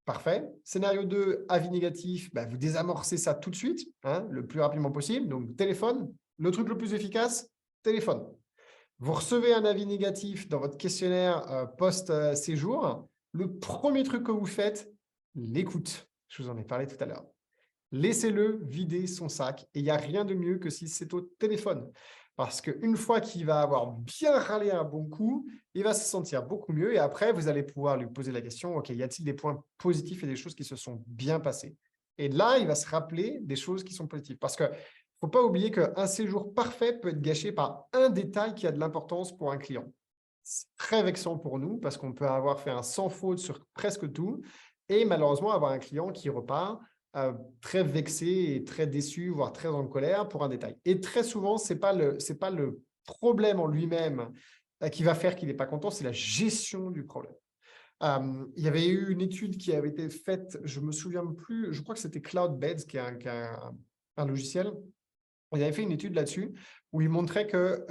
Parfait. Scénario 2, avis négatif, vous désamorcez ça tout de suite, hein, le plus rapidement possible. Donc, téléphone, le truc le plus efficace, téléphone. Vous recevez un avis négatif dans votre questionnaire post-séjour. Le premier truc que vous faites, l'écoute. Je vous en ai parlé tout à l'heure. Laissez-le vider son sac et il n'y a rien de mieux que si c'est au téléphone. Parce qu'une fois qu'il va avoir bien râlé un bon coup, il va se sentir beaucoup mieux. Et après, vous allez pouvoir lui poser la question, OK, y a-t-il des points positifs et des choses qui se sont bien passées? Et là, il va se rappeler des choses qui sont positives. Parce qu'il ne faut pas oublier qu'un séjour parfait peut être gâché par un détail qui a de l'importance pour un client. C'est très vexant pour nous parce qu'on peut avoir fait un sans faute sur presque tout et malheureusement avoir un client qui repart très vexé et très déçu, voire très en colère pour un détail. Et très souvent, ce n'est pas le problème en lui-même qui va faire qu'il n'est pas content, c'est la gestion du problème. Il y avait eu une étude qui avait été faite, je ne me souviens plus, je crois que c'était Cloudbeds, qui est un logiciel. Ils avaient fait une étude là-dessus où ils montraient que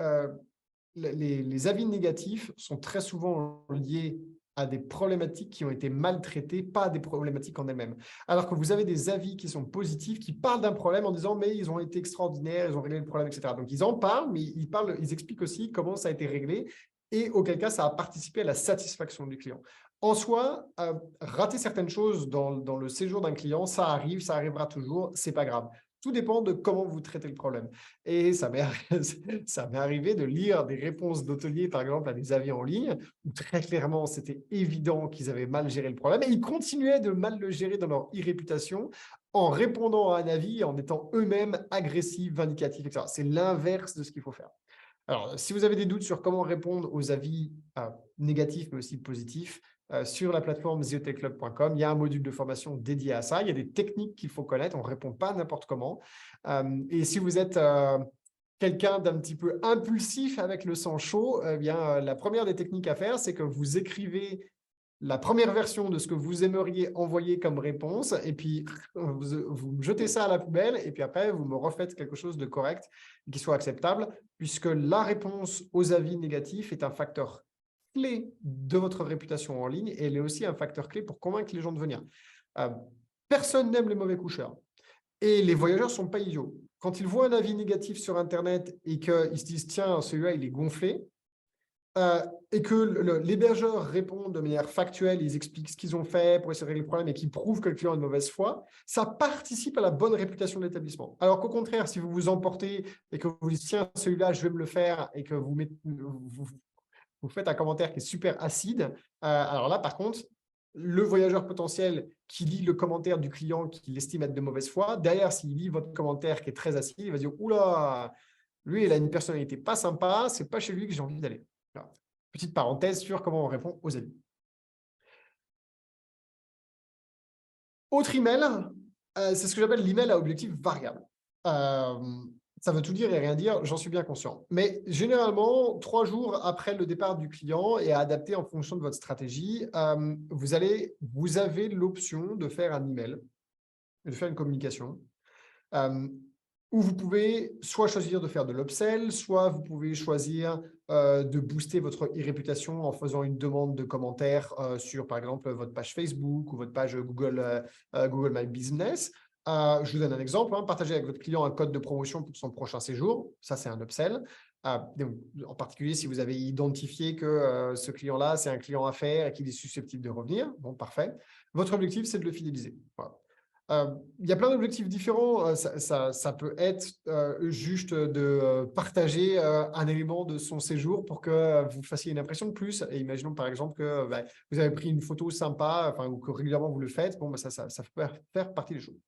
les avis négatifs sont très souvent liés à des problématiques qui ont été maltraitées, pas à des problématiques en elles-mêmes. Alors que vous avez des avis qui sont positifs, qui parlent d'un problème en disant « mais ils ont été extraordinaires, ils ont réglé le problème, etc. » Donc, ils en parlent, mais ils expliquent aussi comment ça a été réglé et auquel cas, ça a participé à la satisfaction du client. En soi, rater certaines choses dans le séjour d'un client, ça arrive, ça arrivera toujours, c'est pas grave. Tout dépend de comment vous traitez le problème. Et ça m'est arrivé de lire des réponses d'hôteliers, par exemple, à des avis en ligne, où très clairement, c'était évident qu'ils avaient mal géré le problème. Et ils continuaient de mal le gérer dans leur e-réputation en répondant à un avis, en étant eux-mêmes agressifs, vindicatifs, etc. C'est l'inverse de ce qu'il faut faire. Alors, si vous avez des doutes sur comment répondre aux avis négatifs, mais aussi positifs, sur la plateforme thehotelclub.com, il y a un module de formation dédié à ça. Il y a des techniques qu'il faut connaître. On ne répond pas n'importe comment. Et si vous êtes quelqu'un d'un petit peu impulsif avec le sang chaud, la première des techniques à faire, c'est que vous écrivez la première version de ce que vous aimeriez envoyer comme réponse, et puis vous jetez ça à la poubelle, et puis après, vous me refaites quelque chose de correct, qui soit acceptable, puisque la réponse aux avis négatifs est un facteur clé de votre réputation en ligne, et elle est aussi un facteur clé pour convaincre les gens de venir. Personne n'aime les mauvais coucheurs, et les voyageurs ne sont pas idiots. Quand ils voient un avis négatif sur Internet et qu'ils se disent « tiens, celui-là, il est gonflé », et que l'hébergeur répond de manière factuelle, ils expliquent ce qu'ils ont fait pour essayer de régler le problème et qu'ils prouvent que le client a de mauvaise foi, ça participe à la bonne réputation de l'établissement. Alors qu'au contraire, si vous vous emportez et que vous dites « tiens, celui-là, je vais me le faire » et que vous faites un commentaire qui est super acide, alors là, par contre, le voyageur potentiel qui lit le commentaire du client qu'il estime être de mauvaise foi, derrière, s'il lit votre commentaire qui est très acide, il va dire « oula, lui, il a une personnalité pas sympa, c'est pas chez lui que j'ai envie d'aller. » Petite parenthèse sur comment on répond aux avis. Autre email, c'est ce que j'appelle l'email à objectif variable. Ça veut tout dire et rien dire, j'en suis bien conscient. Mais généralement, 3 jours après le départ du client et à adapter en fonction de votre stratégie, vous avez l'option de faire un email, de faire une communication. Où vous pouvez soit choisir de faire de l'upsell, soit vous pouvez choisir de booster votre e-réputation en faisant une demande de commentaires sur, par exemple, votre page Facebook ou votre page Google My Business. Je vous donne un exemple. Partagez avec votre client un code de promotion pour son prochain séjour. Ça, c'est un upsell. Donc, en particulier, si vous avez identifié que ce client-là, c'est un client à faire et qu'il est susceptible de revenir, bon, parfait. Votre objectif, c'est de le fidéliser. Voilà. Il y a plein d'objectifs différents. Ça peut être juste de partager un élément de son séjour pour que vous fassiez une impression de plus. Et imaginons par exemple que vous avez pris une photo sympa, ou que régulièrement vous le faites. Bon, ça peut faire partie des choses.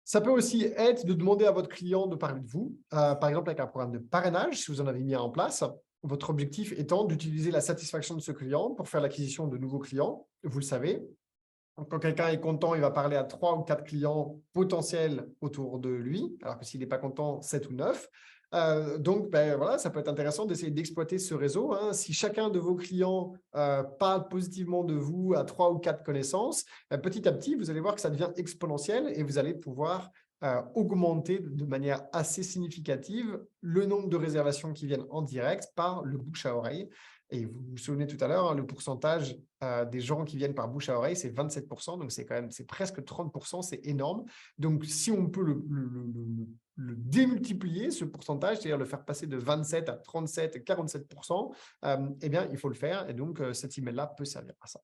Ça peut aussi être de demander à votre client de parler de vous, par exemple avec un programme de parrainage, si vous en avez mis un en place. Votre objectif étant d'utiliser la satisfaction de ce client pour faire l'acquisition de nouveaux clients. Vous le savez. Quand quelqu'un est content, il va parler à 3 ou 4 clients potentiels autour de lui, alors que s'il n'est pas content, 7 ou 9. Donc, voilà, ça peut être intéressant d'essayer d'exploiter ce réseau. Hein. Si chacun de vos clients parle positivement de vous à 3 ou 4 connaissances, petit à petit, vous allez voir que ça devient exponentiel et vous allez pouvoir augmenter de manière assez significative le nombre de réservations qui viennent en direct par le bouche à oreille. Et vous vous souvenez tout à l'heure, hein, le pourcentage des gens qui viennent par bouche à oreille, c'est 27%, donc c'est presque 30%, c'est énorme. Donc, si on peut le démultiplier, ce pourcentage, c'est-à-dire le faire passer de 27 à 37 et 47%, eh bien, il faut le faire. Et donc, cet email-là peut servir à ça.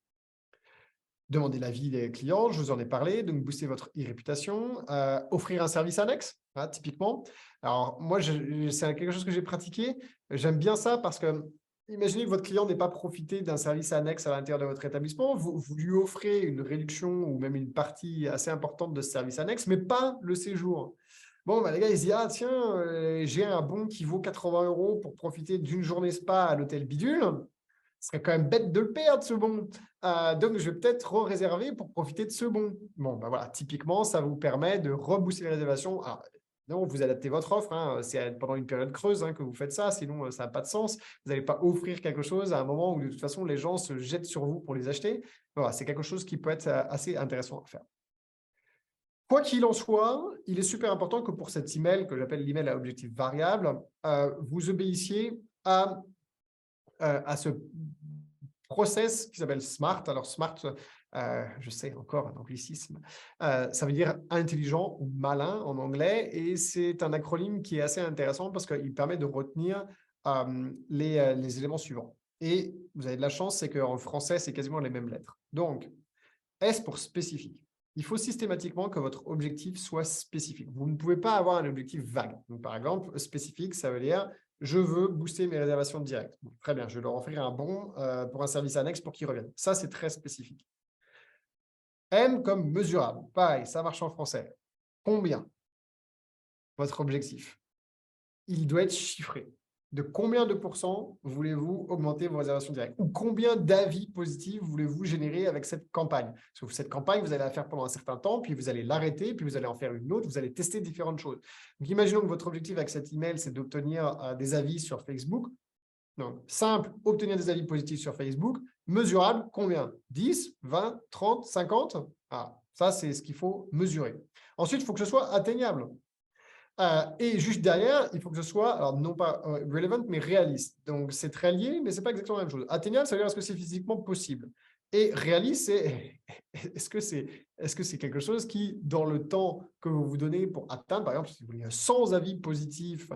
Demandez l'avis des clients, je vous en ai parlé, donc booster votre e-réputation, offrir un service annexe, hein, typiquement. Alors, moi, c'est quelque chose que j'ai pratiqué. J'aime bien ça parce que imaginez que votre client n'ait pas profité d'un service annexe à l'intérieur de votre établissement. Vous lui offrez une réduction ou même une partie assez importante de ce service annexe, mais pas le séjour. Bon, les gars, ils se disent, ah tiens, j'ai un bon qui vaut 80 € pour profiter d'une journée spa à l'hôtel Bidule. Ce serait quand même bête de le perdre, ce bon. Donc, je vais peut-être réserver pour profiter de ce bon. Bon, voilà, typiquement, ça vous permet de rebooster les réservations. Alors, non, vous adaptez votre offre. Hein. C'est pendant une période creuse que vous faites ça. Sinon, ça n'a pas de sens. Vous n'allez pas offrir quelque chose à un moment où, de toute façon, les gens se jettent sur vous pour les acheter. Voilà, c'est quelque chose qui peut être assez intéressant à faire. Quoi qu'il en soit, il est super important que pour cet email, que j'appelle l'email à objectif variable, vous obéissiez à ce process qui s'appelle SMART. Alors, SMART, je sais encore un anglicisme, ça veut dire intelligent ou malin en anglais, et c'est un acronyme qui est assez intéressant parce qu'il permet de retenir les éléments suivants. Et vous avez de la chance, c'est qu'en français, c'est quasiment les mêmes lettres. Donc, S pour spécifique. Il faut systématiquement que votre objectif soit spécifique. Vous ne pouvez pas avoir un objectif vague. Donc, par exemple, spécifique, ça veut dire je veux booster mes réservations directes. Bon, très bien, je vais leur offrir un bon pour un service annexe pour qu'ils reviennent. Ça, c'est très spécifique. M comme mesurable. Pareil, ça marche en français. Combien? Votre objectif. Il doit être chiffré. De combien de pourcents voulez-vous augmenter vos réservations directes? Ou combien d'avis positifs voulez-vous générer avec cette campagne? Parce que cette campagne, vous allez la faire pendant un certain temps, puis vous allez l'arrêter, puis vous allez en faire une autre, vous allez tester différentes choses. Donc, imaginons que votre objectif avec cet email, c'est d'obtenir des avis sur Facebook. Donc, simple, obtenir des avis positifs sur Facebook. Mesurable, combien? 10, 20, 30, 50? Ah, ça, c'est ce qu'il faut mesurer. Ensuite, il faut que ce soit atteignable. Et juste derrière, il faut que ce soit, alors non pas relevant, mais réaliste. Donc, c'est très lié, mais ce n'est pas exactement la même chose. Atteignable, ça veut dire est-ce que c'est physiquement possible? Et réaliste, c'est est-ce que c'est quelque chose qui, dans le temps que vous vous donnez pour atteindre, par exemple, si vous voulez 100 avis positifs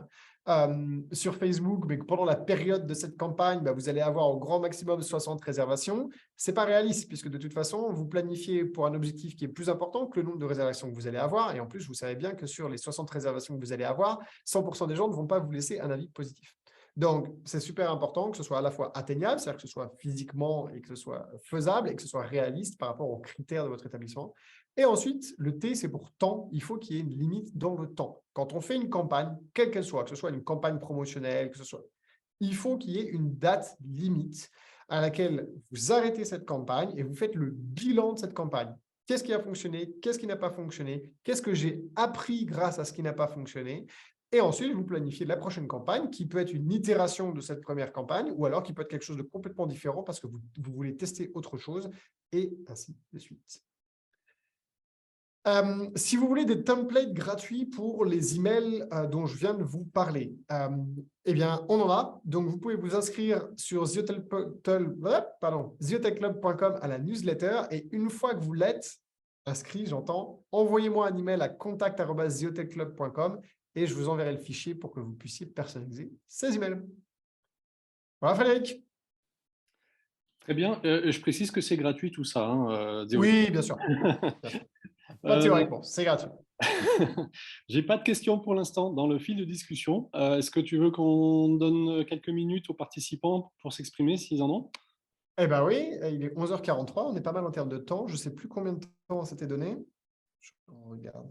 sur Facebook, mais que pendant la période de cette campagne, vous allez avoir au grand maximum 60 réservations, ce n'est pas réaliste, puisque de toute façon, vous planifiez pour un objectif qui est plus important que le nombre de réservations que vous allez avoir. Et en plus, vous savez bien que sur les 60 réservations que vous allez avoir, 100% des gens ne vont pas vous laisser un avis positif. Donc, c'est super important que ce soit à la fois atteignable, c'est-à-dire que ce soit physiquement et que ce soit faisable et que ce soit réaliste par rapport aux critères de votre établissement. Et ensuite, le T, c'est pour temps. Il faut qu'il y ait une limite dans le temps. Quand on fait une campagne, quelle qu'elle soit, que ce soit une campagne promotionnelle, que ce soit, il faut qu'il y ait une date limite à laquelle vous arrêtez cette campagne et vous faites le bilan de cette campagne. Qu'est-ce qui a fonctionné? Qu'est-ce qui n'a pas fonctionné? Qu'est-ce que j'ai appris grâce à ce qui n'a pas fonctionné? Et ensuite, vous planifiez la prochaine campagne qui peut être une itération de cette première campagne ou alors qui peut être quelque chose de complètement différent parce que vous voulez tester autre chose et ainsi de suite. Si vous voulez des templates gratuits pour les emails dont je viens de vous parler, eh bien, on en a. Donc, vous pouvez vous inscrire sur ziotechclub.com à la newsletter. Et une fois que vous l'êtes inscrit, j'entends, envoyez-moi un email à contact@ziotechclub.com et je vous enverrai le fichier pour que vous puissiez personnaliser ces emails. Voilà, Frédéric. Très bien. Je précise que c'est gratuit tout ça, hein, Oui, bien sûr. Bien sûr. Pas Euh, théoriquement, c'est gratuit. J'ai pas de questions pour l'instant dans le fil de discussion. Est-ce que tu veux qu'on donne quelques minutes aux participants pour s'exprimer s'ils en ont? Eh bien oui, il est 11h43, on est pas mal en termes de temps. Je ne sais plus combien de temps on s'était donné. On regarde.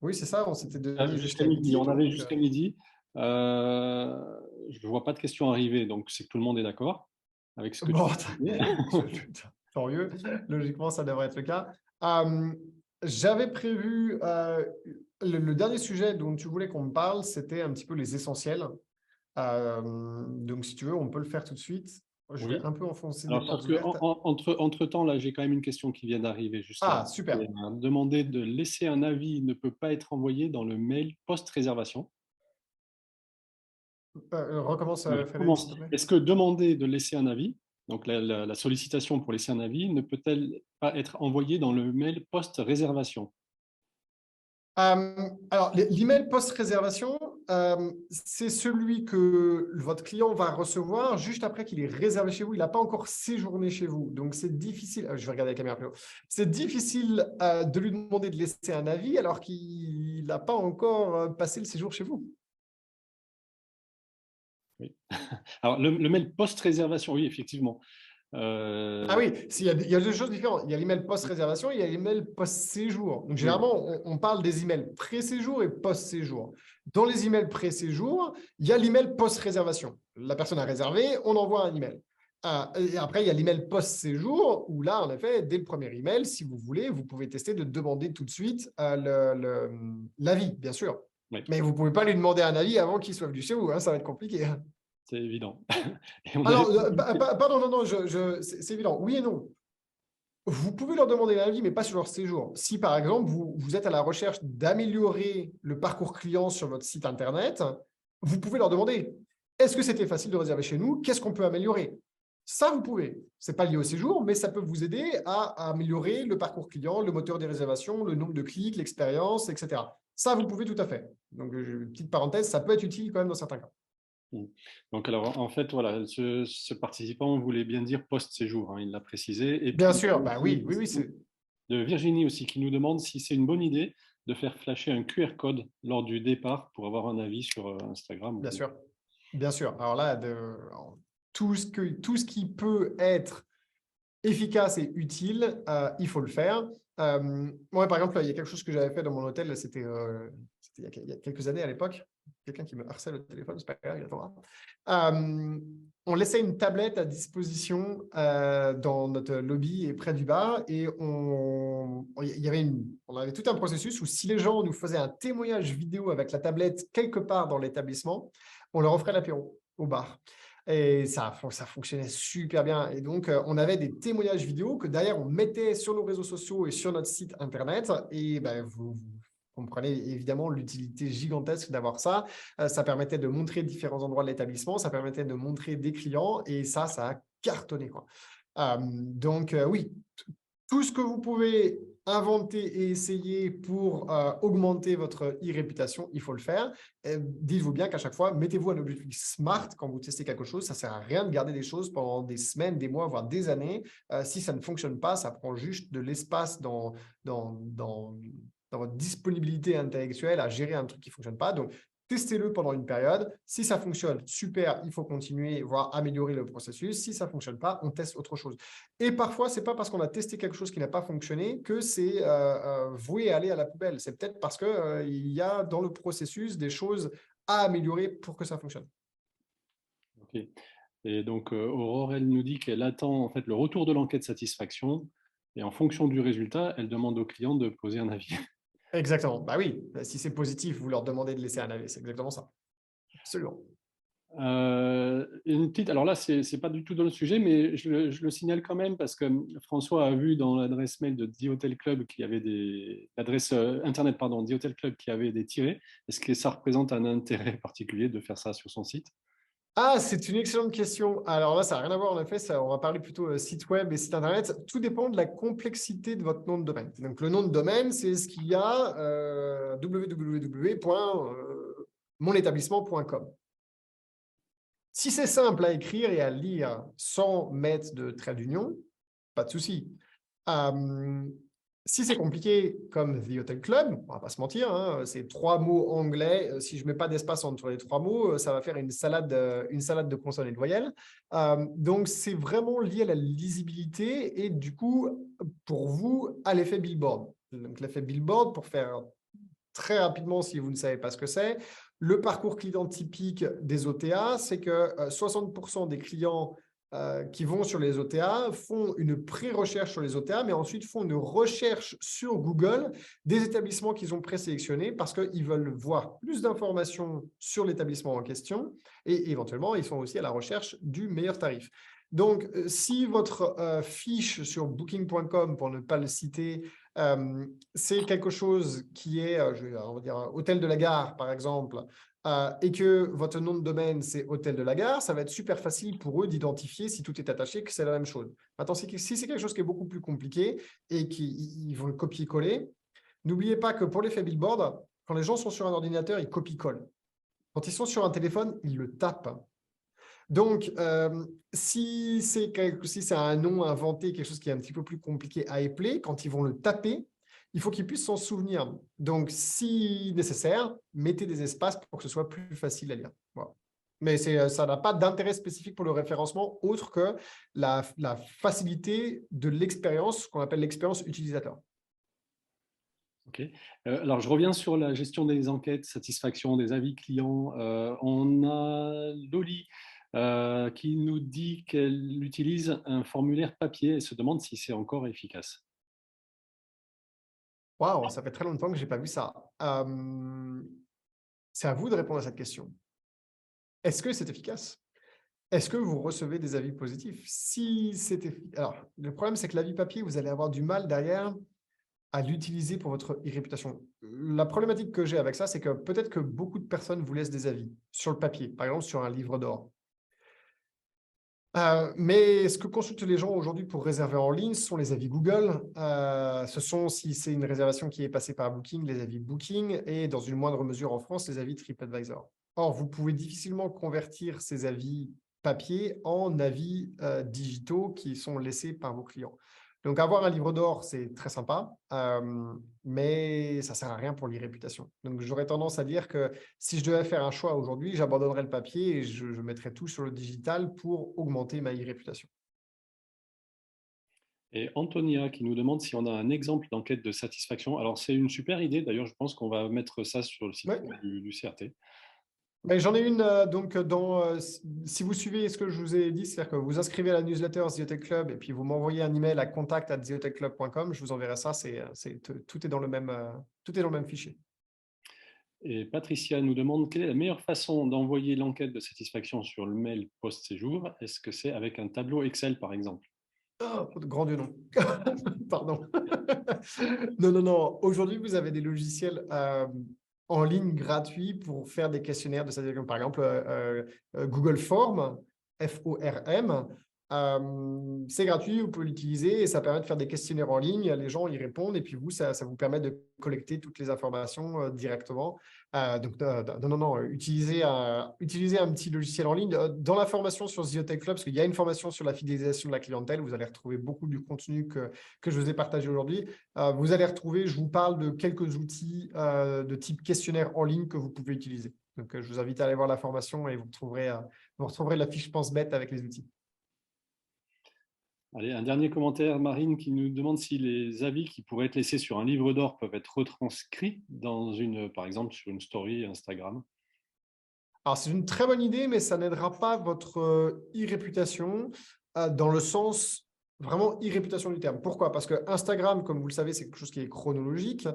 Oui, c'est ça, on s'était donné Jusqu'à jusqu'à midi. midi. On Donc, avait jusqu'à midi. Je ne vois pas de questions arriver, donc c'est que tout le monde est d'accord avec ce que tu bon, dis. tant mieux. Logiquement, ça devrait être le cas. J'avais prévu, le dernier sujet dont tu voulais qu'on me parle, c'était un petit peu les essentiels. Donc, si tu veux, on peut le faire tout de suite. Je vais Oui. un peu enfoncer des Alors, sauf portes que ouvertes. entre-temps, là, j'ai quand même une question qui vient d'arriver juste là. Ah, super. Demander de laisser un avis ne peut pas être envoyé dans le mail post-réservation. Recommence, Je Frédéric, s'il commence. te plaît. Est-ce que demander de laisser un avis, donc la sollicitation pour laisser un avis, ne peut-elle pas être envoyée dans le mail post-réservation? Alors, l'email post-réservation, c'est celui que votre client va recevoir juste après qu'il ait réservé chez vous. Il n'a pas encore séjourné chez vous. Donc, c'est difficile. Je vais regarder la caméra plus haut. C'est difficile de lui demander de laisser un avis alors qu'il n'a pas encore passé le séjour chez vous. Oui. Alors, le mail post-réservation, oui, effectivement. Ah oui, il y a deux choses différentes. Il y a l'email post-réservation, il y a l'email post-séjour. Donc, Oui. généralement, on parle des emails pré-séjour et post-séjour. Dans les emails pré-séjour, il y a l'email post-réservation. La personne a réservé, on envoie un email. Et après, il y a l'email post-séjour où là, en effet, dès le premier email, si vous voulez, vous pouvez tester de demander tout de suite l'avis, bien sûr. Oui, Mais vous ne pouvez pas lui demander un avis avant qu'il soit venu chez vous, hein, ça va être compliqué. c'est évident. Et on avait... Alors, pardon, non, non, c'est évident. Oui et non. Vous pouvez leur demander l'avis, mais pas sur leur séjour. Si, par exemple, vous êtes à la recherche d'améliorer le parcours client sur votre site Internet, vous pouvez leur demander, est-ce que c'était facile de réserver chez nous? Qu'est-ce qu'on peut améliorer? Ça, vous pouvez. Ce n'est pas lié au séjour, mais ça peut vous aider à améliorer le parcours client, le moteur des réservations, le nombre de clics, l'expérience, etc. Ça, vous pouvez tout à fait. Donc, petite parenthèse, ça peut être utile quand même dans certains cas. Donc, alors, en fait, voilà, ce participant voulait bien dire post-séjour, hein, il l'a précisé. Et Bien puis, sûr, bah oui, oui, oui, c'est de Virginie aussi, qui nous demande si c'est une bonne idée de faire flasher un QR code lors du départ pour avoir un avis sur Instagram. bien sûr. Bien sûr. Alors là, tout ce qui peut être efficace et utile, il faut le faire. Moi, par exemple, il y a quelque chose que j'avais fait dans mon hôtel, c'était il y a quelques années à l'époque. Quelqu'un qui me harcèle au téléphone, c'est pas grave, il attendra. On laissait une tablette à disposition dans notre lobby et près du bar, et on avait tout un processus où si les gens nous faisaient un témoignage vidéo avec la tablette quelque part dans l'établissement, on leur offrait l'apéro au bar. Et ça fonctionnait super bien. Et donc, on avait des témoignages vidéo que derrière, on mettait sur nos réseaux sociaux et sur notre site Internet. Et ben, vous comprenez évidemment l'utilité gigantesque d'avoir ça. Ça permettait de montrer différents endroits de l'établissement, ça permettait de montrer des clients et ça a cartonné, quoi. Donc, oui, tout ce que vous pouvez inventer et essayer pour augmenter votre e-réputation, il faut le faire. Dites-vous bien qu'à chaque fois, mettez-vous un objectif SMART quand vous testez quelque chose. Ça ne sert à rien de garder des choses pendant des semaines, des mois, voire des années. Si ça ne fonctionne pas, ça prend juste de l'espace dans votre disponibilité intellectuelle à gérer un truc qui ne fonctionne pas. Donc, testez-le pendant une période. Si ça fonctionne, super, il faut continuer, voire améliorer le processus. Si ça ne fonctionne pas, on teste autre chose. Et parfois, ce n'est pas parce qu'on a testé quelque chose qui n'a pas fonctionné que c'est voué à aller à la poubelle. C'est peut-être parce qu'il y a dans le processus des choses à améliorer pour que ça fonctionne. Ok. Et donc, Aurore, elle nous dit qu'elle attend en fait le retour de l'enquête satisfaction et en fonction du résultat, elle demande au client de poser un avis. Exactement. Bah oui, si c'est positif, vous leur demandez de laisser un avis. C'est exactement ça. Absolument. Une petite, alors là, c'est pas du tout dans le sujet, mais je le signale quand même parce que François a vu dans l'adresse mail de The Hotel Club qu'il y avait l'adresse internet, pardon, The Hotel Club qui avait des tirets. Est-ce que ça représente un intérêt particulier de faire ça sur son site? Ah, c'est une excellente question. Alors là, ça n'a rien à voir en effet. On va parler plutôt site web et site internet. Tout dépend de la complexité de votre nom de domaine. Donc, le nom de domaine, c'est ce qu'il y a www.monétablissement.com. Si c'est simple à écrire et à lire sans mettre de trait d'union, pas de souci. Si c'est compliqué comme The Hotel Club, on va pas se mentir, hein, c'est 3 mots anglais. Si je mets pas d'espace entre les 3 mots, ça va faire une salade de consonnes et de voyelles. Donc, c'est vraiment lié à la lisibilité et du coup, pour vous, à l'effet billboard. Donc, l'effet billboard, pour faire très rapidement, si vous ne savez pas ce que c'est, le parcours client typique des OTA, c'est que 60% des clients qui vont sur les OTA font une pré-recherche sur les OTA, mais ensuite font une recherche sur Google des établissements qu'ils ont présélectionnés parce qu'ils veulent voir plus d'informations sur l'établissement en question et éventuellement, ils sont aussi à la recherche du meilleur tarif. Donc, si votre fiche sur booking.com, pour ne pas le citer, c'est quelque chose qui est, on va dire, hôtel de la gare, par exemple, et que votre nom de domaine, c'est hôtel de la gare, ça va être super facile pour eux d'identifier, si tout est attaché, que c'est la même chose. Maintenant, si c'est quelque chose qui est beaucoup plus compliqué et qu'ils vont le copier-coller, n'oubliez pas que pour l'effet billboard, quand les gens sont sur un ordinateur, ils copient-collent. Quand ils sont sur un téléphone, ils le tapent. Donc, si c'est un nom inventé, quelque chose qui est un petit peu plus compliqué à épeler, quand ils vont le taper, il faut qu'ils puissent s'en souvenir. Donc, si nécessaire, mettez des espaces pour que ce soit plus facile à lire. Voilà. Mais ça n'a pas d'intérêt spécifique pour le référencement autre que la facilité de l'expérience, ce qu'on appelle l'expérience utilisateur. Ok. Alors, je reviens sur la gestion des enquêtes, satisfaction des avis clients. On a Loli qui nous dit qu'elle utilise un formulaire papier et se demande si c'est encore efficace. Waouh, ça fait très longtemps que je n'ai pas vu ça. C'est à vous de répondre à cette question. Est-ce que c'est efficace? Est-ce que vous recevez des avis positifs? Si c'était… Alors, le problème, c'est que l'avis papier, vous allez avoir du mal derrière à l'utiliser pour votre e-réputation. La problématique que j'ai avec ça, c'est que peut-être que beaucoup de personnes vous laissent des avis sur le papier, par exemple sur un livre d'or. Mais ce que consultent les gens aujourd'hui pour réserver en ligne, ce sont les avis Google. Ce sont, si c'est une réservation qui est passée par Booking, les avis Booking et dans une moindre mesure en France, les avis TripAdvisor. Or, vous pouvez difficilement convertir ces avis papier en avis digitaux qui sont laissés par vos clients. Donc, avoir un livre d'or, c'est très sympa, mais ça ne sert à rien pour l'e-réputation. Donc, j'aurais tendance à dire que si je devais faire un choix aujourd'hui, j'abandonnerais le papier et je mettrais tout sur le digital pour augmenter ma e-réputation. Et Antonia qui nous demande si on a un exemple d'enquête de satisfaction. Alors, c'est une super idée. D'ailleurs, je pense qu'on va mettre ça sur le site Ouais. du CRT. Mais j'en ai une, si vous suivez ce que je vous ai dit, c'est-à-dire que vous inscrivez à la newsletter The Hotel Club et puis vous m'envoyez un email à contact@thehotelclub.com, je vous enverrai ça, tout est dans le même fichier. Et Patricia nous demande quelle est la meilleure façon d'envoyer l'enquête de satisfaction sur le mail post-séjour. Est-ce que c'est avec un tableau Excel, par exemple? Oh, grand Dieu, non. Pardon. Non, non, non. Aujourd'hui, vous avez des logiciels en ligne gratuits pour faire des questionnaires de satisfaction. Par exemple, Google Form, Form. C'est gratuit, vous pouvez l'utiliser et ça permet de faire des questionnaires en ligne. Les gens y répondent et puis vous, ça vous permet de collecter toutes les informations directement. Donc, non, non, utilisez un petit logiciel en ligne. Dans la formation sur The Hotel Club, parce qu'il y a une formation sur la fidélisation de la clientèle, vous allez retrouver beaucoup du contenu que je vous ai partagé aujourd'hui. Vous allez retrouver, je vous parle de quelques outils de type questionnaire en ligne que vous pouvez utiliser. Donc, je vous invite à aller voir la formation et vous retrouverez la fiche Pense Bête avec les outils. Allez, un dernier commentaire, Marine, qui nous demande si les avis qui pourraient être laissés sur un livre d'or peuvent être retranscrits par exemple, sur une story Instagram. Alors, c'est une très bonne idée, mais ça n'aidera pas votre e-réputation dans le sens vraiment e-réputation du terme. Pourquoi? Parce que Instagram, comme vous le savez, c'est quelque chose qui est chronologique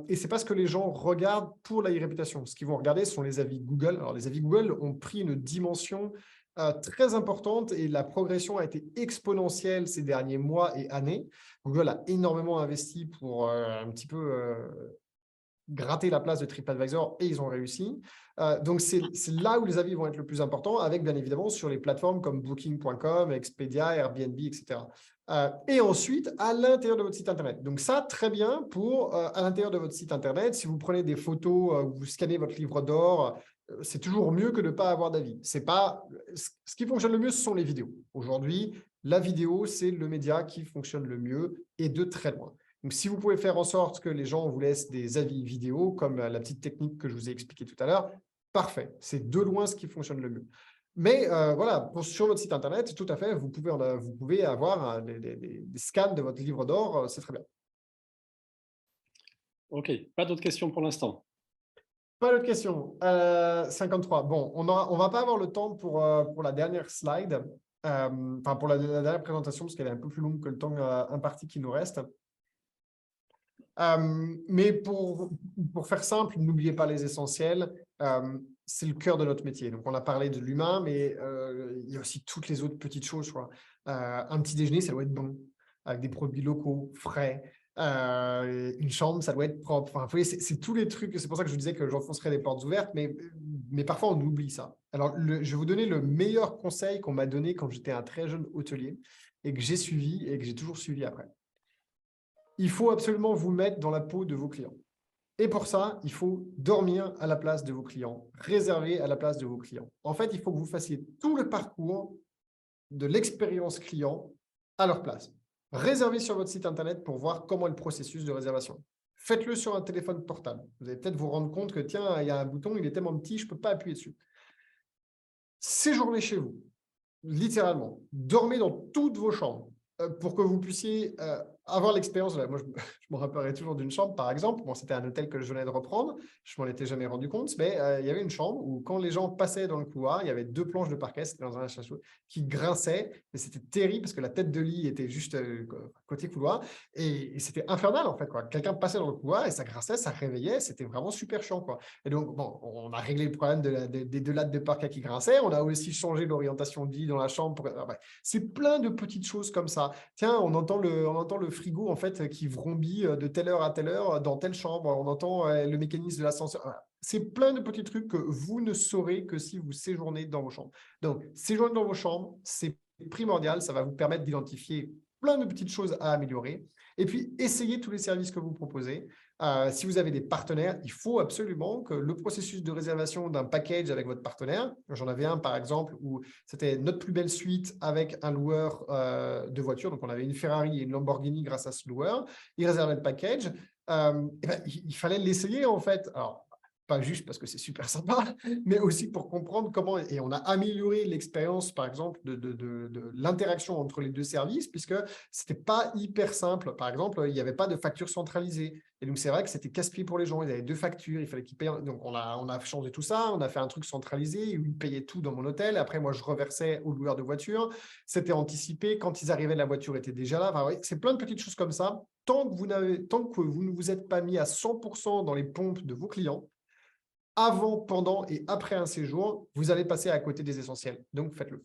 et ce n'est pas ce que les gens regardent pour la e-réputation. Ce qu'ils vont regarder, ce sont les avis Google. Alors, les avis Google ont pris une dimension très importante et la progression a été exponentielle ces derniers mois et années. Google a énormément investi pour un petit peu gratter la place de TripAdvisor et ils ont réussi. Donc, c'est là où les avis vont être le plus importants, avec bien évidemment sur les plateformes comme Booking.com, Expedia, Airbnb, etc. Et ensuite, à l'intérieur de votre site Internet. Donc ça, très bien pour à l'intérieur de votre site Internet. Si vous prenez des photos, vous scannez votre livre d'or, c'est toujours mieux que de ne pas avoir d'avis. C'est pas... Ce qui fonctionne le mieux, ce sont les vidéos. Aujourd'hui, la vidéo, c'est le média qui fonctionne le mieux et de très loin. Donc, si vous pouvez faire en sorte que les gens vous laissent des avis vidéo, comme la petite technique que je vous ai expliquée tout à l'heure, parfait. C'est de loin ce qui fonctionne le mieux. Mais voilà, sur votre site Internet, tout à fait, vous pouvez avoir des scans de votre livre d'or, c'est très bien. OK, pas d'autres questions pour l'instant. Pas d'autres questions. 53. Bon, on ne va pas avoir le temps pour la dernière slide, enfin pour la dernière présentation, parce qu'elle est un peu plus longue que le temps imparti qui nous reste. Mais pour faire simple, n'oubliez pas les essentiels. C'est le cœur de notre métier. Donc, on a parlé de l'humain, mais il y a aussi toutes les autres petites choses. Un petit déjeuner, ça doit être bon, avec des produits locaux, frais. Une chambre, ça doit être propre. Enfin, vous voyez, c'est tous les trucs. C'est pour ça que je vous disais que j'enfoncerais des portes ouvertes, mais parfois, on oublie ça. Alors, je vais vous donner le meilleur conseil qu'on m'a donné quand j'étais un très jeune hôtelier et que j'ai suivi et que j'ai toujours suivi après. Il faut absolument vous mettre dans la peau de vos clients. Et pour ça, il faut dormir à la place de vos clients, réserver à la place de vos clients. En fait, il faut que vous fassiez tout le parcours de l'expérience client à leur place. Réservez sur votre site Internet pour voir comment est le processus de réservation. Faites-le sur un téléphone portable. Vous allez peut-être vous rendre compte que, tiens, il y a un bouton, il est tellement petit, je ne peux pas appuyer dessus. Séjournez chez vous, littéralement. Dormez dans toutes vos chambres pour que vous puissiez avoir l'expérience. Moi, je me rappellerai toujours d'une chambre, par exemple. Bon, c'était un hôtel que je venais de reprendre. Je m'en étais jamais rendu compte, mais il y avait une chambre où, quand les gens passaient dans le couloir, il y avait 2 planches de parquet, c'était dans un château, qui grinçaient. Et c'était terrible parce que la tête de lit était juste côté couloir. Et c'était infernal, en fait, quoi. Quelqu'un passait dans le couloir et ça grinçait, ça réveillait. C'était vraiment super chiant, quoi. Et donc, bon, on a réglé le problème des 2 lattes de parquet qui grinçaient. On a aussi changé l'orientation de lit dans la chambre. C'est plein de petites choses comme ça. Tiens, on entend le frigo en fait qui vrombit de telle heure à telle heure dans telle chambre. On entend le mécanisme de l'ascenseur. Voilà. C'est plein de petits trucs que vous ne saurez que si vous séjournez dans vos chambres. Donc, séjourner dans vos chambres, c'est primordial. Ça va vous permettre d'identifier plein de petites choses à améliorer. Et puis, essayez tous les services que vous proposez. Si vous avez des partenaires, il faut absolument que le processus de réservation d'un package avec votre partenaire, j'en avais un par exemple où c'était notre plus belle suite avec un loueur de voitures, donc on avait une Ferrari et une Lamborghini grâce à ce loueur, il réservait le package, il fallait l'essayer en fait. Alors, pas juste parce que c'est super sympa, mais aussi pour comprendre comment, et on a amélioré l'expérience, par exemple, de l'interaction entre les 2 services, puisque ce n'était pas hyper simple. Par exemple, il n'y avait pas de facture centralisée. Et donc, c'est vrai que c'était casse-pied pour les gens. Ils avaient 2 factures, il fallait qu'ils payent. Donc, on a changé tout ça. On a fait un truc centralisé où ils payaient tout dans mon hôtel. Après, moi, je reversais au loueur de voiture. C'était anticipé. Quand ils arrivaient, la voiture était déjà là. Enfin, ouais, c'est plein de petites choses comme ça. Tant que vous ne vous êtes pas mis à 100% dans les pompes de vos clients, avant, pendant et après un séjour, vous allez passer à côté des essentiels. Donc, faites-le.